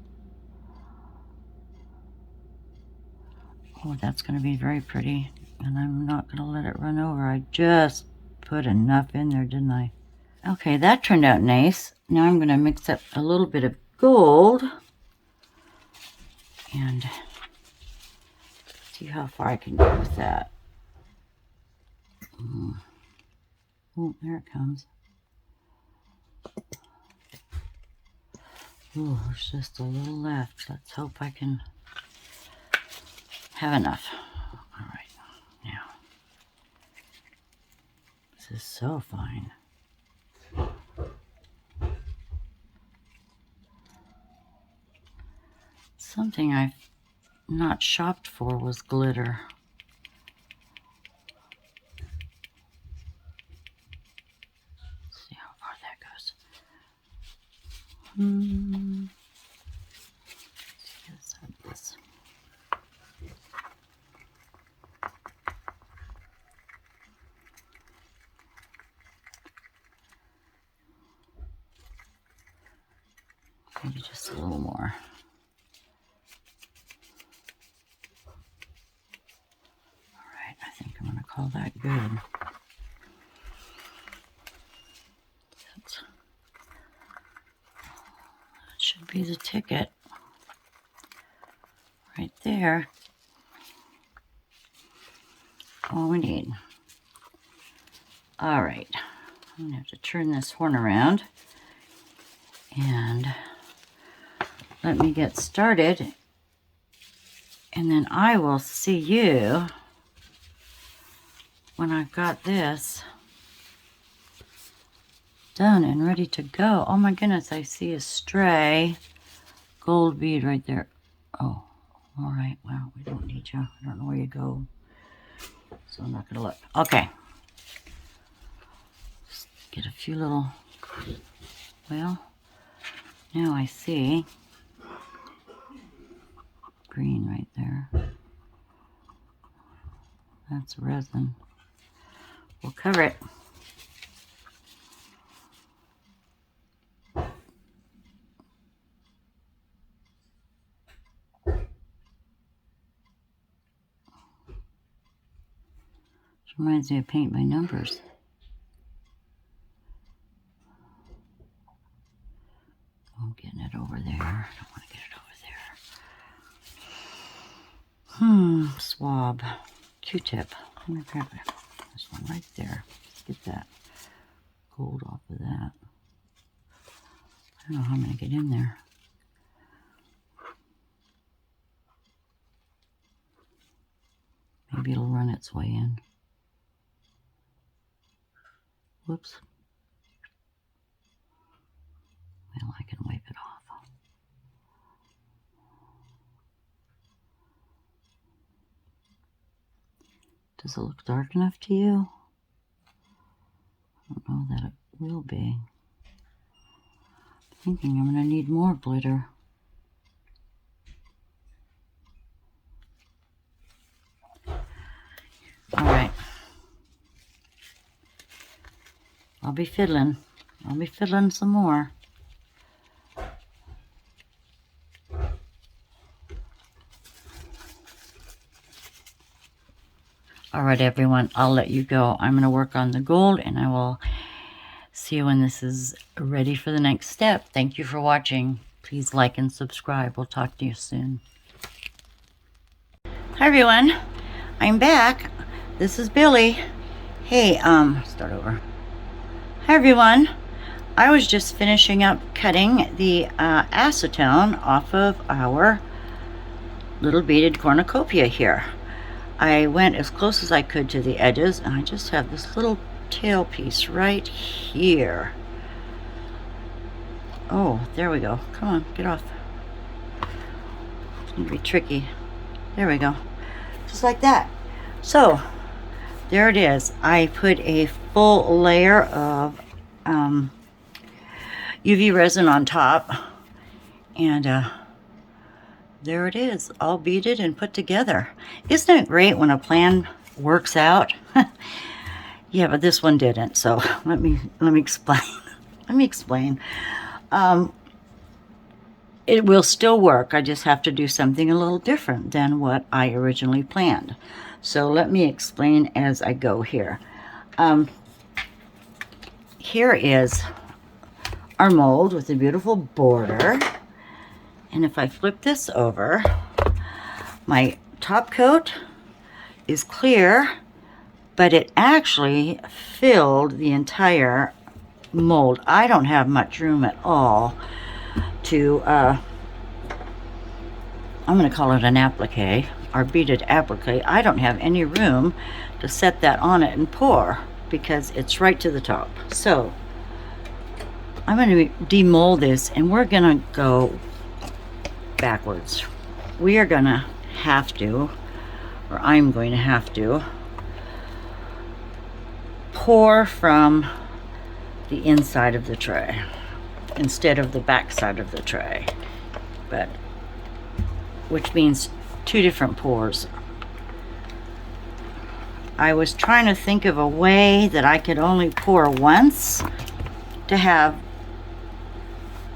Oh, that's going to be very pretty. And I'm not going to let it run over. I just put enough in there, didn't I? Okay, that turned out nice. Now I'm going to mix up a little bit of gold and see how far I can go with that. Oh, there it comes. Oh, there's just a little left. Let's hope I can have enough. All right, now this is so fine. Something I've not shopped for was glitter. Let's see how far that goes. Let's see this. Maybe just a little more. All right, I think I'm going to call that good. That should be the ticket right there. All we need. All right, I'm going to have to turn this horn around and let me get started, and then I will see you when I've got this done and ready to go. Oh my goodness, I see a stray gold bead right there. Oh, all right, well, we don't need you. I don't know where you go, so I'm not gonna look. Okay, just get a few little, well, now I see green right there. That's resin. We'll cover it. Which reminds me of paint by numbers. I'm getting it over there. I don't want to get it over there. Swab. Q-tip. Let me grab it. This one right there. Let's get that gold off of that. I don't know how I'm going to get in there. Maybe it'll run its way in. Whoops. Well, I can wipe it off. Does it look dark enough to you? I don't know that it will be. I'm thinking I'm going to need more glitter. All right. I'll be fiddling. I'll be fiddling some more. All right, everyone, I'll let you go. I'm going to work on the gold, and I will see you when this is ready for the next step. Thank you for watching. Please like and subscribe. We'll talk to you soon. Hi, everyone. I'm back. This is Billie. Hey, start over. Hi, everyone. I was just finishing up cutting the acetone off of our little beaded cornucopia here. I went as close as I could to the edges, and I just have this little tail piece right here. Oh, there we go. Come on, get off. It's gonna be tricky. There we go. Just like that. So, there it is. I put a full layer of UV resin on top, and there it is, all beaded and put together. Isn't it great when a plan works out? Yeah, but this one didn't. So let me explain. Let me explain. It will still work. I just have to do something a little different than what I originally planned. So let me explain as I go here. Here is our mold with a beautiful border. And if I flip this over, my top coat is clear, but it actually filled the entire mold. I don't have much room at all to, I'm going to call it an applique, or beaded applique. I don't have any room to set that on it and pour because it's right to the top. So I'm going to demold this, and we're going to go backwards. we are gonna have to, or I'm going to have to, pour from the inside of the tray instead of the back side of the tray, but which means 2 different pours. I was trying to think of a way that I could only pour once to have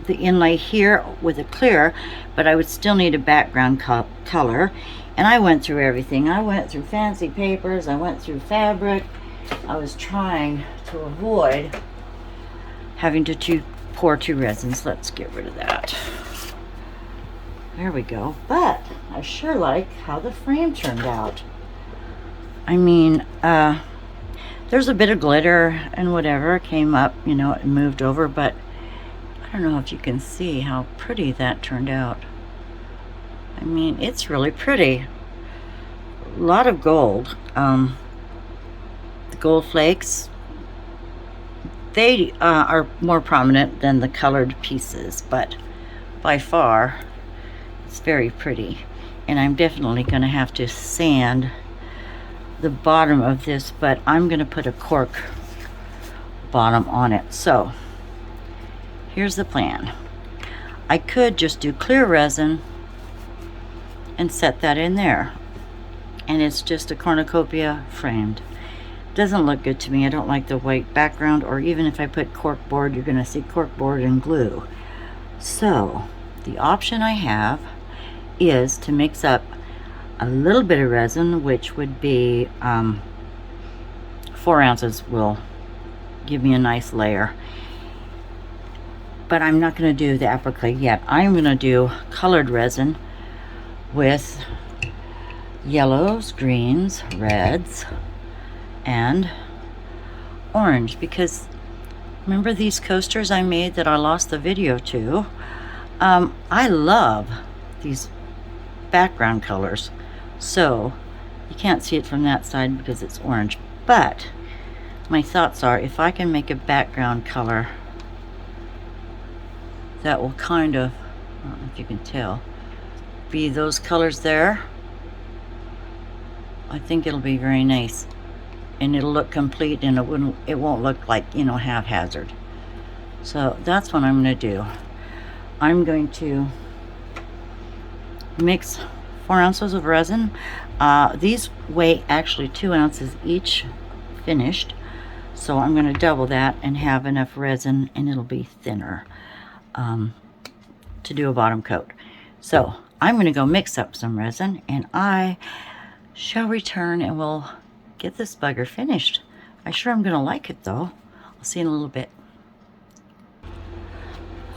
the inlay here with a clear, but I would still need a background color. And I went through everything. I went through fancy papers, I went through fabric. I was trying to avoid having to pour 2 resins. Let's get rid of that. There we go. But I sure like how the frame turned out. I mean, there's a bit of glitter and whatever came up, you know, it moved over, but I don't know if you can see how pretty that turned out. I mean, it's really pretty. A lot of gold. The gold flakes, they are more prominent than the colored pieces, but by far it's very pretty. And I'm definitely going to have to sand the bottom of this, but I'm going to put a cork bottom on it. So here's the plan. I could just do clear resin and set that in there, and it's just a cornucopia framed. Doesn't look good to me. I don't like the white background, or even if I put cork board, you're going to see cork board and glue. So the option I have is to mix up a little bit of resin, which would be 4 ounces will give me a nice layer. But I'm not going to do the applique yet. I'm going to do colored resin with yellows, greens, reds, and orange, because remember these coasters I made that I lost the video to? I love these background colors. So you can't see it from that side because it's orange, but my thoughts are, if I can make a background color that will kind of, I don't know if you can tell, be those colors there, I think it'll be very nice, and it'll look complete, and it won't look like, you know, haphazard. So that's what I'm going to do. I'm going to mix 4 ounces of resin. These weigh actually 2 ounces each finished, so I'm going to double that and have enough resin, and it'll be thinner to do a bottom coat. So I'm going to go mix up some resin, and I shall return and we'll get this bugger finished. I sure am going to like it though. I'll see you in a little bit.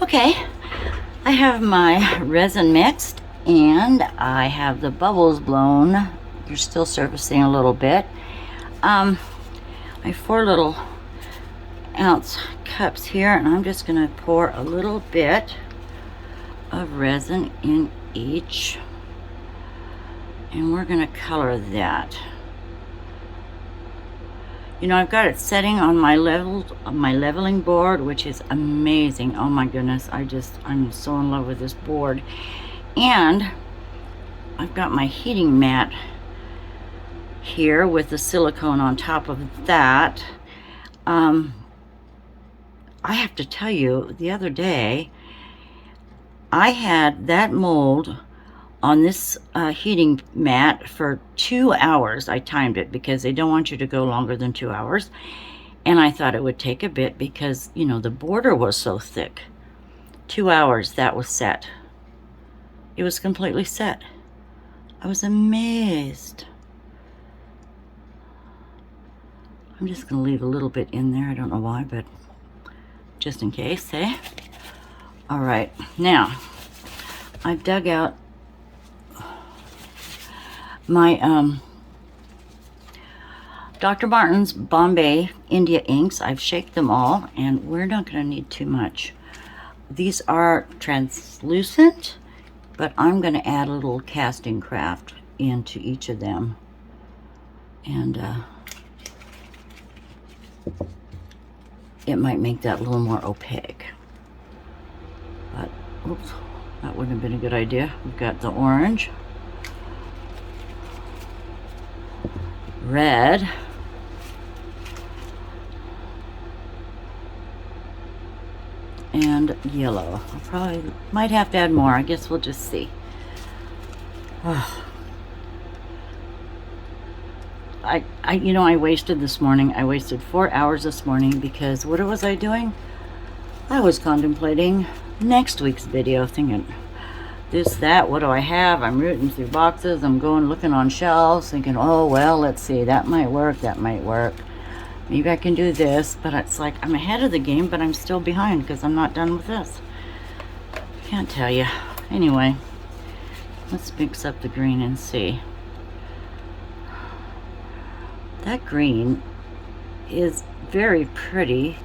Okay, I have my resin mixed, and I have the bubbles blown. They're still surfacing a little bit. I have 4 little ounce cups here, and I'm just going to pour a little bit of resin in each, and we're going to color that. You know, I've got it setting on my leveling board, which is amazing. Oh my goodness, I'm so in love with this board. And I've got my heating mat here with the silicone on top of that. I have to tell you, the other day I had that mold on this heating mat for 2 hours. I timed it because they don't want you to go longer than 2 hours, and I thought it would take a bit because, you know, the border was so thick. 2 hours, that was set. It was completely set. I was amazed. I'm just going to leave a little bit in there. I don't know why, but just in case, eh? All right, now I've dug out my Dr. Martin's Bombay India inks. I've shaked them all, and we're not going to need too much. These are translucent, but I'm going to add a little casting craft into each of them, and it might make that a little more opaque. But oops, That wouldn't have been a good idea. We've got the orange, red, and yellow. I probably might have to add more. I guess we'll just see. You know, I wasted this morning. I wasted 4 hours this morning because what was I doing? I was contemplating next week's video, thinking this, that, what do I have? I'm rooting through boxes. I'm going looking on shelves, thinking, oh, well, let's see. That might work. That might work. Maybe I can do this. But it's like I'm ahead of the game, but I'm still behind because I'm not done with this. Can't tell you. Anyway, let's mix up the green and see. That green is very pretty,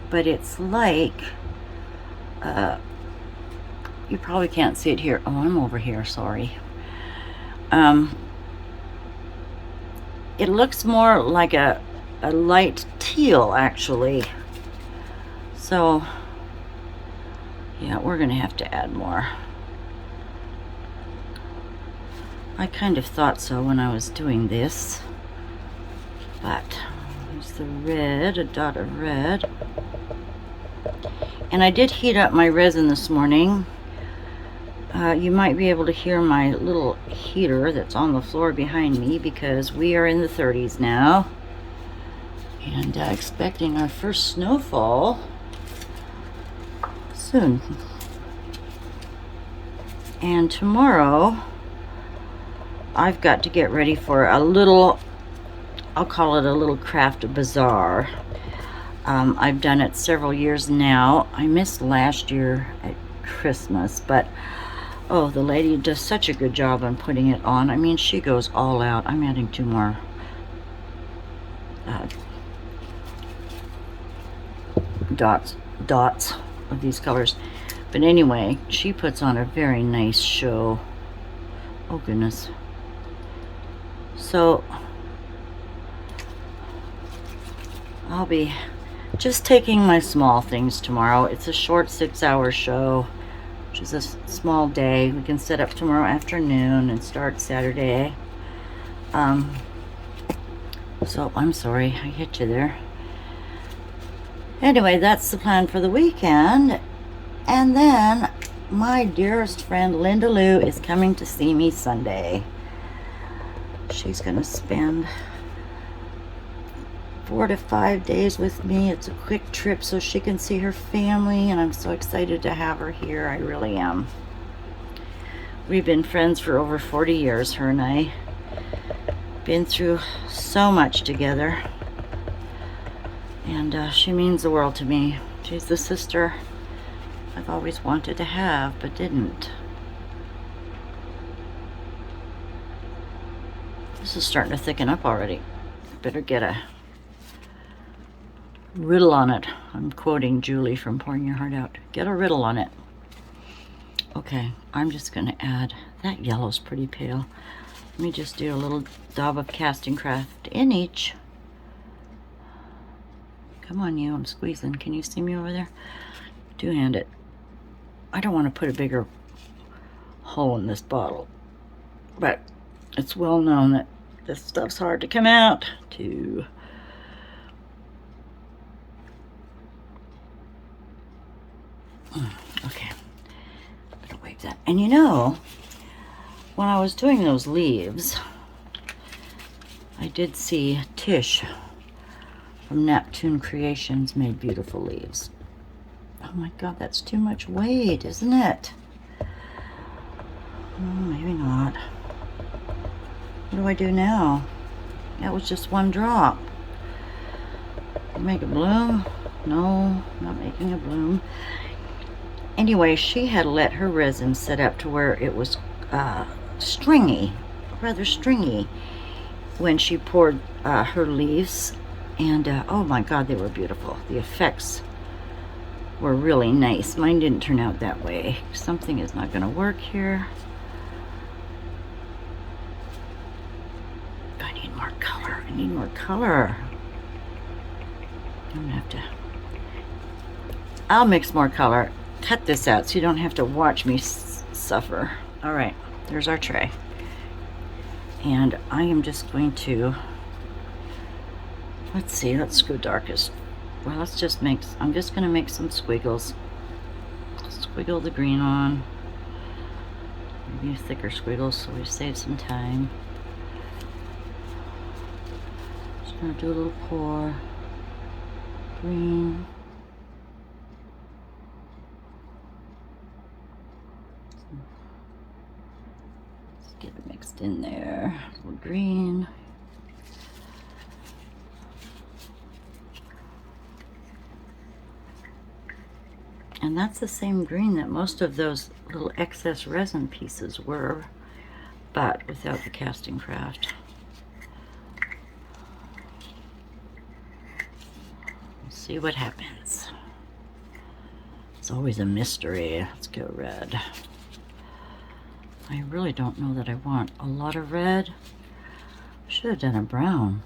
but it's like, you probably can't see it here. Oh, I'm over here, sorry. It looks more like a light teal, actually. So, yeah, we're gonna have to add more. I kind of thought so when I was doing this. But there's the red, a dot of red. And I did heat up my resin this morning. You might be able to hear my little heater that's on the floor behind me because we are in the 30s now. And expecting our first snowfall soon. And tomorrow, I've got to get ready for a little, I'll call it a little craft bazaar. I've done it several years now. I missed last year at Christmas, but oh, the lady does such a good job on putting it on. I mean, she goes all out. I'm adding 2 more dots of these colors. But anyway, she puts on a very nice show. Oh goodness. So I'll be just taking my small things tomorrow. It's a short 6-hour show, which is a small day. We can set up tomorrow afternoon and start Saturday. So I'm sorry I hit you there. Anyway, that's the plan for the weekend. And then my dearest friend Linda Lou is coming to see me Sunday. She's gonna spend 4 to 5 days with me. It's a quick trip so she can see her family, and I'm so excited to have her here. I really am. We've been friends for over 40 years, her and I. Been through so much together. And she means the world to me. She's the sister I've always wanted to have, but didn't. This is starting to thicken up already. Better get a riddle on it. I'm quoting Julie from Pouring Your Heart Out. Get a riddle on it. Okay, I'm just going to add, that yellow's pretty pale. Let me just do a little dab of casting craft in each. Come on, you, I'm squeezing. Can you see me over there? Two-hand it. I don't want to put a bigger hole in this bottle, but it's well known that this stuff's hard to come out to. Okay, better wave that. And you know, when I was doing those leaves, I did see Tish from McDonald Creations made beautiful leaves. Oh my God, that's too much weight, isn't it? Oh, maybe not. What do I do now? That was just one drop. Make a bloom? No, not making a bloom. Anyway, she had let her resin set up to where it was stringy, rather stringy, when she poured her leaves. And oh my God, they were beautiful. The effects were really nice. Mine didn't turn out that way. Something is not going to work here. I need more color. I need more color. I'm going to have to... I'll mix more color. cut this out so you don't have to watch me suffer. All right, there's our tray. And I am just going to, let's see, let's go darkest. Well, let's just make, I'm just going to make some squiggles. Squiggle the green on. Maybe thicker squiggles so we save some time. Just going to do a little pour. Green. Let's get it mixed in there. A little green. And that's the same green that most of those little excess resin pieces were, but without the casting craft. We'll see what happens. It's always a mystery. Let's go red. I really don't know that I want a lot of red. Should have done a brown.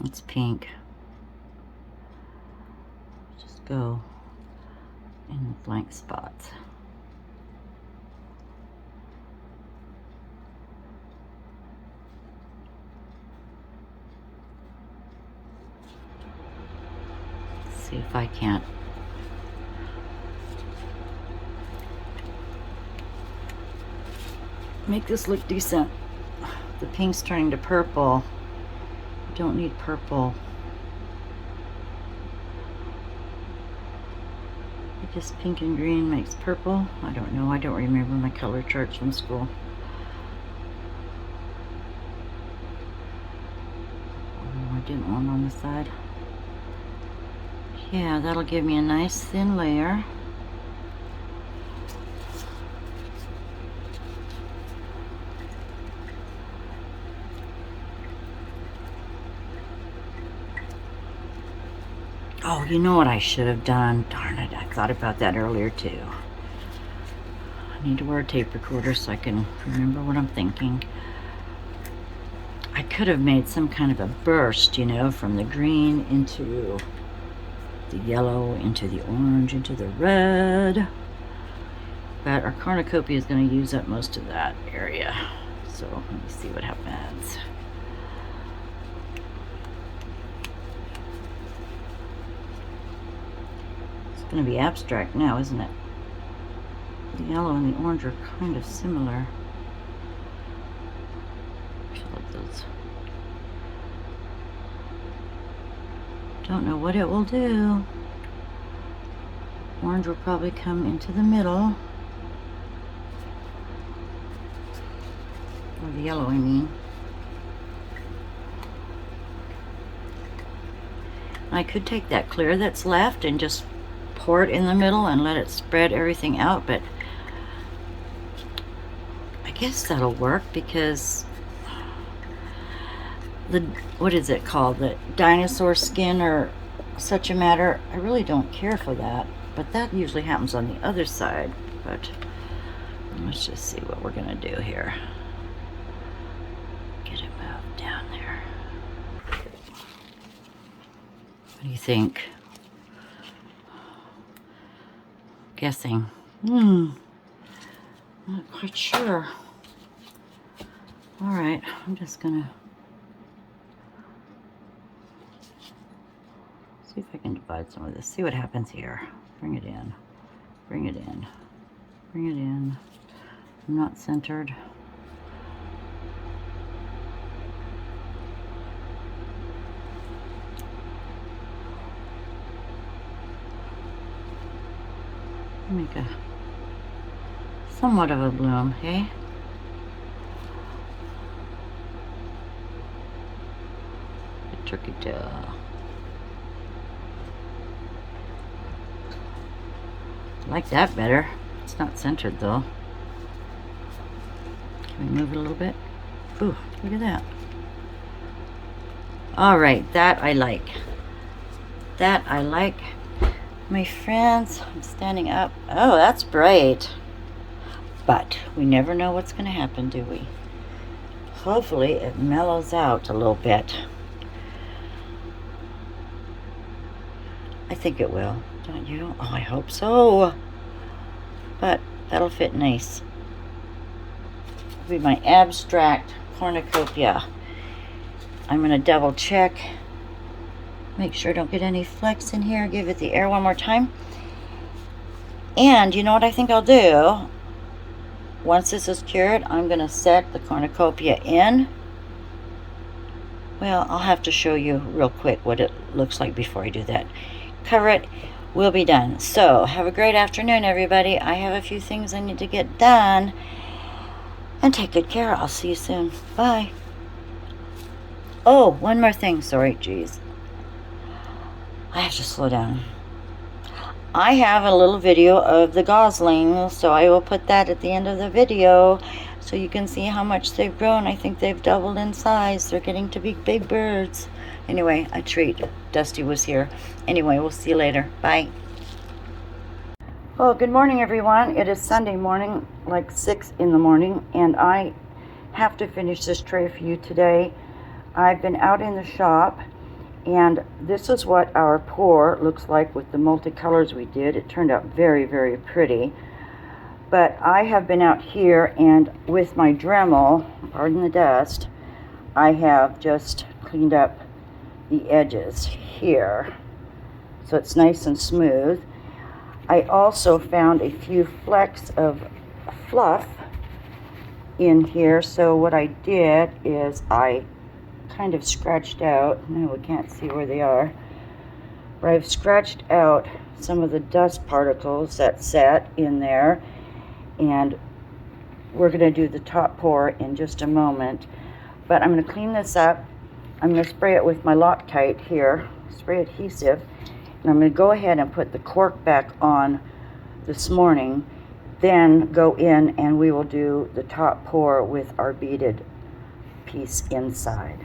It's pink. Go in the blank spots. Let's see if I can't make this look decent. The pink's turning to purple. I don't need purple. Just pink and green makes purple. I don't know. I don't remember my color charts from school. Oh, I didn't want on the side. Yeah, that'll give me a nice thin layer. Oh, you know what I should have done? Darn it, I thought about that earlier too. I need to wear a tape recorder so I can remember what I'm thinking. I could have made some kind of a burst, you know, from the green into the yellow, into the orange, into the red. But our cornucopia is going to use up most of that area. So let me see what happens. Going to be abstract now, isn't it? The yellow and the orange are kind of similar. I feel like those. Don't know what it will do. Orange will probably come into the middle. Or the yellow, I mean. I could take that clear that's left and just pour it in the middle and let it spread everything out, but I guess that'll work because the, what is it called, the dinosaur skin or such a matter, I really don't care for that, but that usually happens on the other side. But let's just see what we're gonna do here. Get it moved down there. What do you think? Guessing. Not quite sure. All right, I'm just gonna see if I can divide some of this. See what happens here. Bring it in. Bring it in. Bring it in. I'm not centered. Make a somewhat of a bloom, hey? A turkey tail. I like that better. It's not centered though. Can we move it a little bit? Ooh, look at that. All right, that I like. That I like. My friends, I'm standing up. Oh, that's bright. But we never know what's going to happen, do we? Hopefully it mellows out a little bit. I think it will, don't you? Oh, I hope so. But that'll fit nice. It'll be my abstract cornucopia. I'm going to double check. Make sure I don't get any flecks in here. Give it the air one more time. And you know what I think I'll do? Once this is cured, I'm going to set the cornucopia in. Well, I'll have to show you real quick what it looks like before I do that. Cover it. We'll be done. So, have a great afternoon, everybody. I have a few things I need to get done. And take good care. I'll see you soon. Bye. Oh, one more thing. Sorry, geez. I have to slow down. I have a little video of the goslings, so I will put that at the end of the video so you can see how much they've grown. I think they've doubled in size. They're getting to be big birds. Anyway, a treat. Dusty was here. Anyway, we'll see you later. Bye. Well, good morning, everyone. It is Sunday morning, like 6 in the morning, and I have to finish this tray for you today. I've been out in the shop, and this is what our pour looks like with the multicolors we did. It turned out very, very pretty. But I have been out here, and with my Dremel, pardon the dust, I have just cleaned up the edges here, so it's nice and smooth. I also found a few flecks of fluff in here, so what I did is I kind of scratched out, no, we can't see where they are, but I've scratched out some of the dust particles that sat in there, and we're going to do the top pour in just a moment. But I'm going to clean this up. I'm going to spray it with my Loctite here, spray adhesive, and I'm going to go ahead and put the cork back on this morning, then go in and we will do the top pour with our beaded piece inside.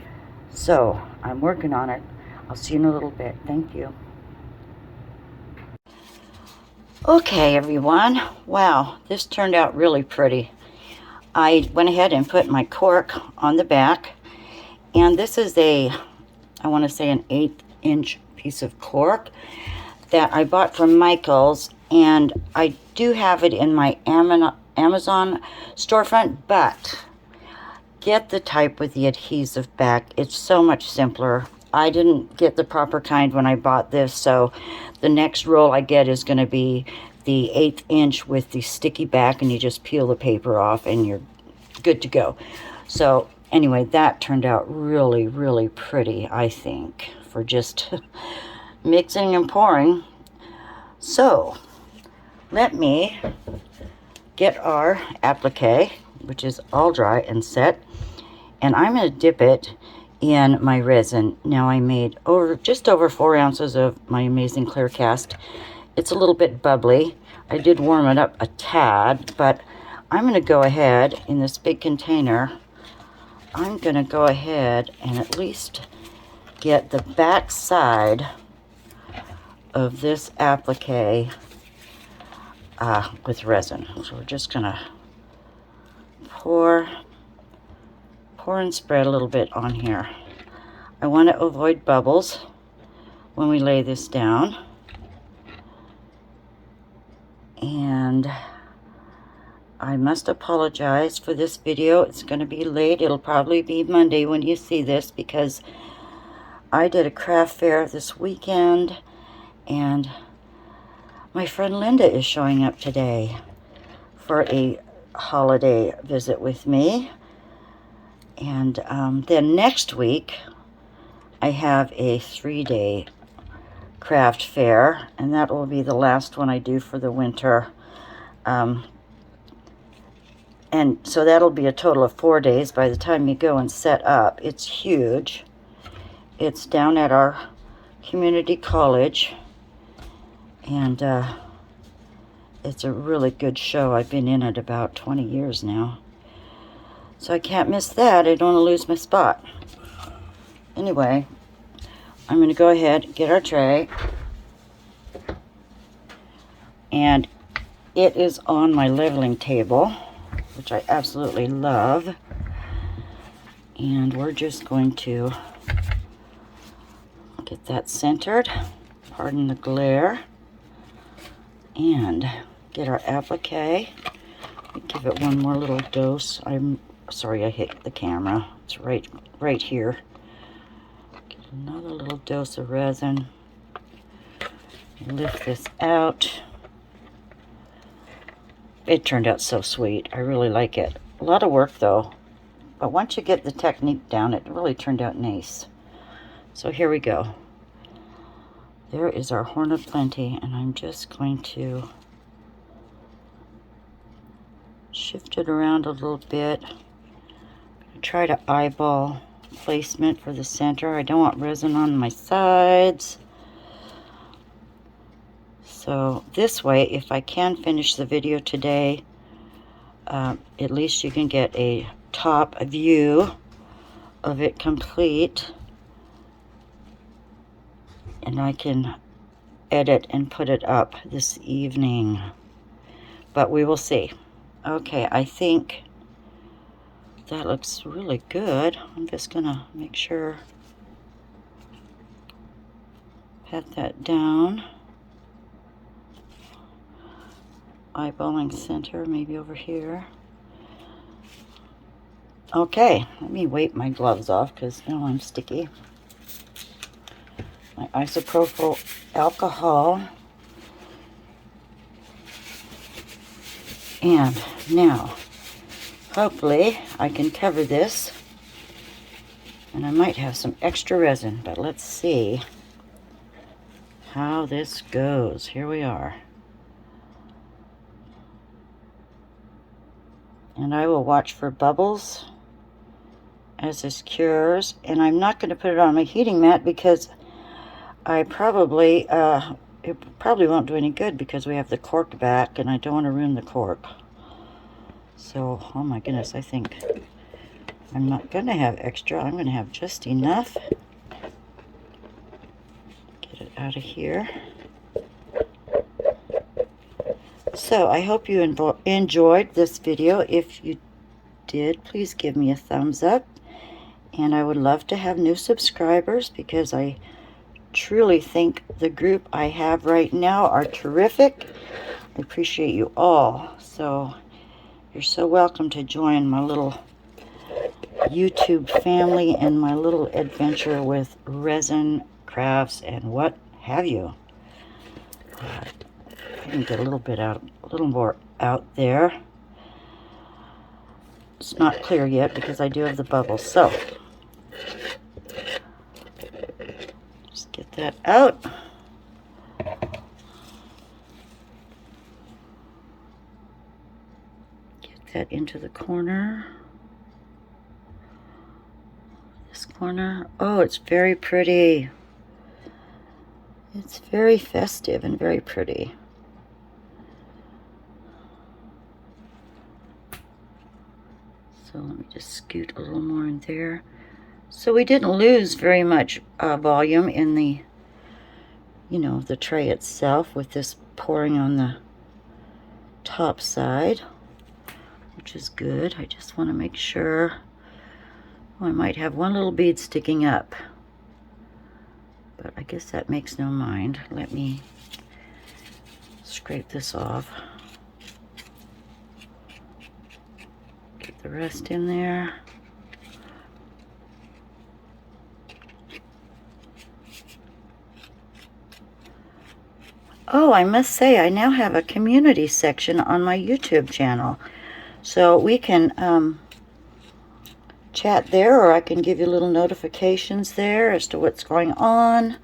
So I'm working on it. I'll see you in a little bit. Thank you. Okay, everyone. Wow, this turned out really pretty. I went ahead and put my cork on the back, and this is I want to say an 1/8-inch piece of cork that I bought from Michael's, and I do have it in my Amazon storefront, but get the type with the adhesive back. It's so much simpler. I didn't get the proper kind when I bought this, so the next roll I get is going to be the 1/8 inch with the sticky back, and you just peel the paper off and you're good to go. So anyway, that turned out really, really pretty, I think, for just mixing and pouring. So let me get our applique, which is all dry and set, and I'm going to dip it in my resin. Now I made just over 4 ounces of my amazing clear cast. It's a little bit bubbly. I did warm it up a tad, but I'm going to go ahead in this big container. I'm going to go ahead and at least get the back side of this applique with resin. So we're just going to pour and spread a little bit on here. I want to avoid bubbles when we lay this down. And I must apologize for this video. It's going to be late. It'll probably be Monday when you see this, because I did a craft fair this weekend, and my friend Linda is showing up today for a holiday visit with me. And then next week I have a 3-day craft fair, and that will be the last one I do for the winter. And so that'll be a total of 4 days by the time you go and set up. It's huge. It's down at our community college, and it's a really good show. I've been in it about 20 years now, so I can't miss that. I don't want to lose my spot. Anyway, I'm going to go ahead and get our tray, and it is on my leveling table, which I absolutely love, and we're just going to get that centered. Pardon the glare. And get our applique. Give it one more little dose. I'm sorry I hit the camera. It's right here. Get another little dose of resin. Lift this out. It turned out so sweet. I really like it. A lot of work though. But once you get the technique down, it really turned out nice. So here we go. There is our Horn of Plenty, and I'm just going to shift it around a little bit. Try to eyeball placement for the center. I don't want resin on my sides. So this way, if I can finish the video today, at least you can get a top view of it complete. And I can edit and put it up this evening. But we will see. Okay, I think that looks really good. I'm just gonna make sure, pat that down. Eyeballing center, maybe over here. Okay, let me wipe my gloves off because now I'm sticky. My isopropyl alcohol. And now, hopefully I can cover this. And I might have some extra resin, but let's see how this goes. Here we are. And I will watch for bubbles as this cures. And I'm not going to put it on my heating mat because I probably, it probably won't do any good because we have the cork back and I don't want to ruin the cork. So, oh my goodness, I think I'm not going to have extra. I'm going to have just enough. Get it out of here. So, I hope you enjoyed this video. If you did, please give me a thumbs up. And I would love to have new subscribers because I truly think the group I have right now are terrific. I appreciate you all. So you're so welcome to join my little YouTube family and my little adventure with resin crafts and what have you. I can get a little more out there. It's not clear yet because I do have the bubbles. So get that out. Get that into the corner. This corner. Oh, it's very pretty. It's very festive and very pretty. So let me just scoot a little more in there. So we didn't lose very much volume in the, the tray itself with this pouring on the top side, which is good. I just want to make sure. Oh, I might have one little bead sticking up, but I guess that makes no mind. Let me scrape this off. Get the rest in there. Oh, I must say, I now have a community section on my YouTube channel. So we can chat there, or I can give you little notifications there as to what's going on.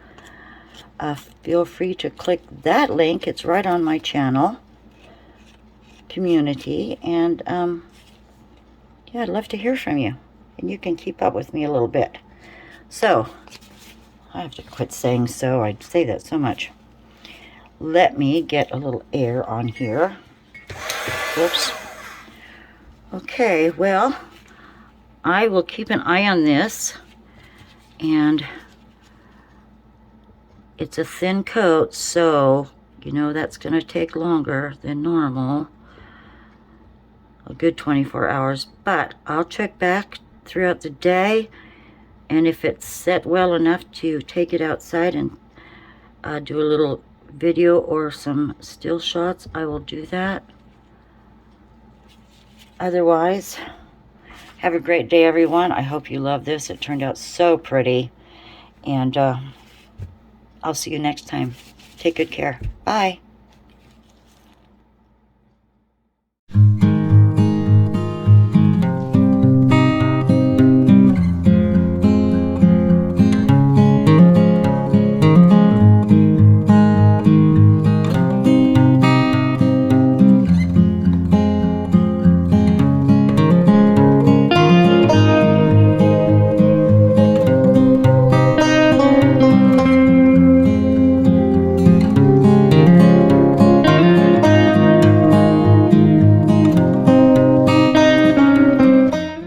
Feel free to click that link. It's right on my channel, community. And yeah, I'd love to hear from you. And you can keep up with me a little bit. So, I have to quit saying so. I say that so much. Let me get a little air on here. Whoops. Okay, well, I will keep an eye on this. And it's a thin coat, so, that's going to take longer than normal. A good 24 hours. But I'll check back throughout the day. And if it's set well enough to take it outside and do a little video or some still shots, I will do that. Otherwise, have a great day, everyone. I hope you love this. It turned out so pretty. And I'll see you next time. Take good care. Bye.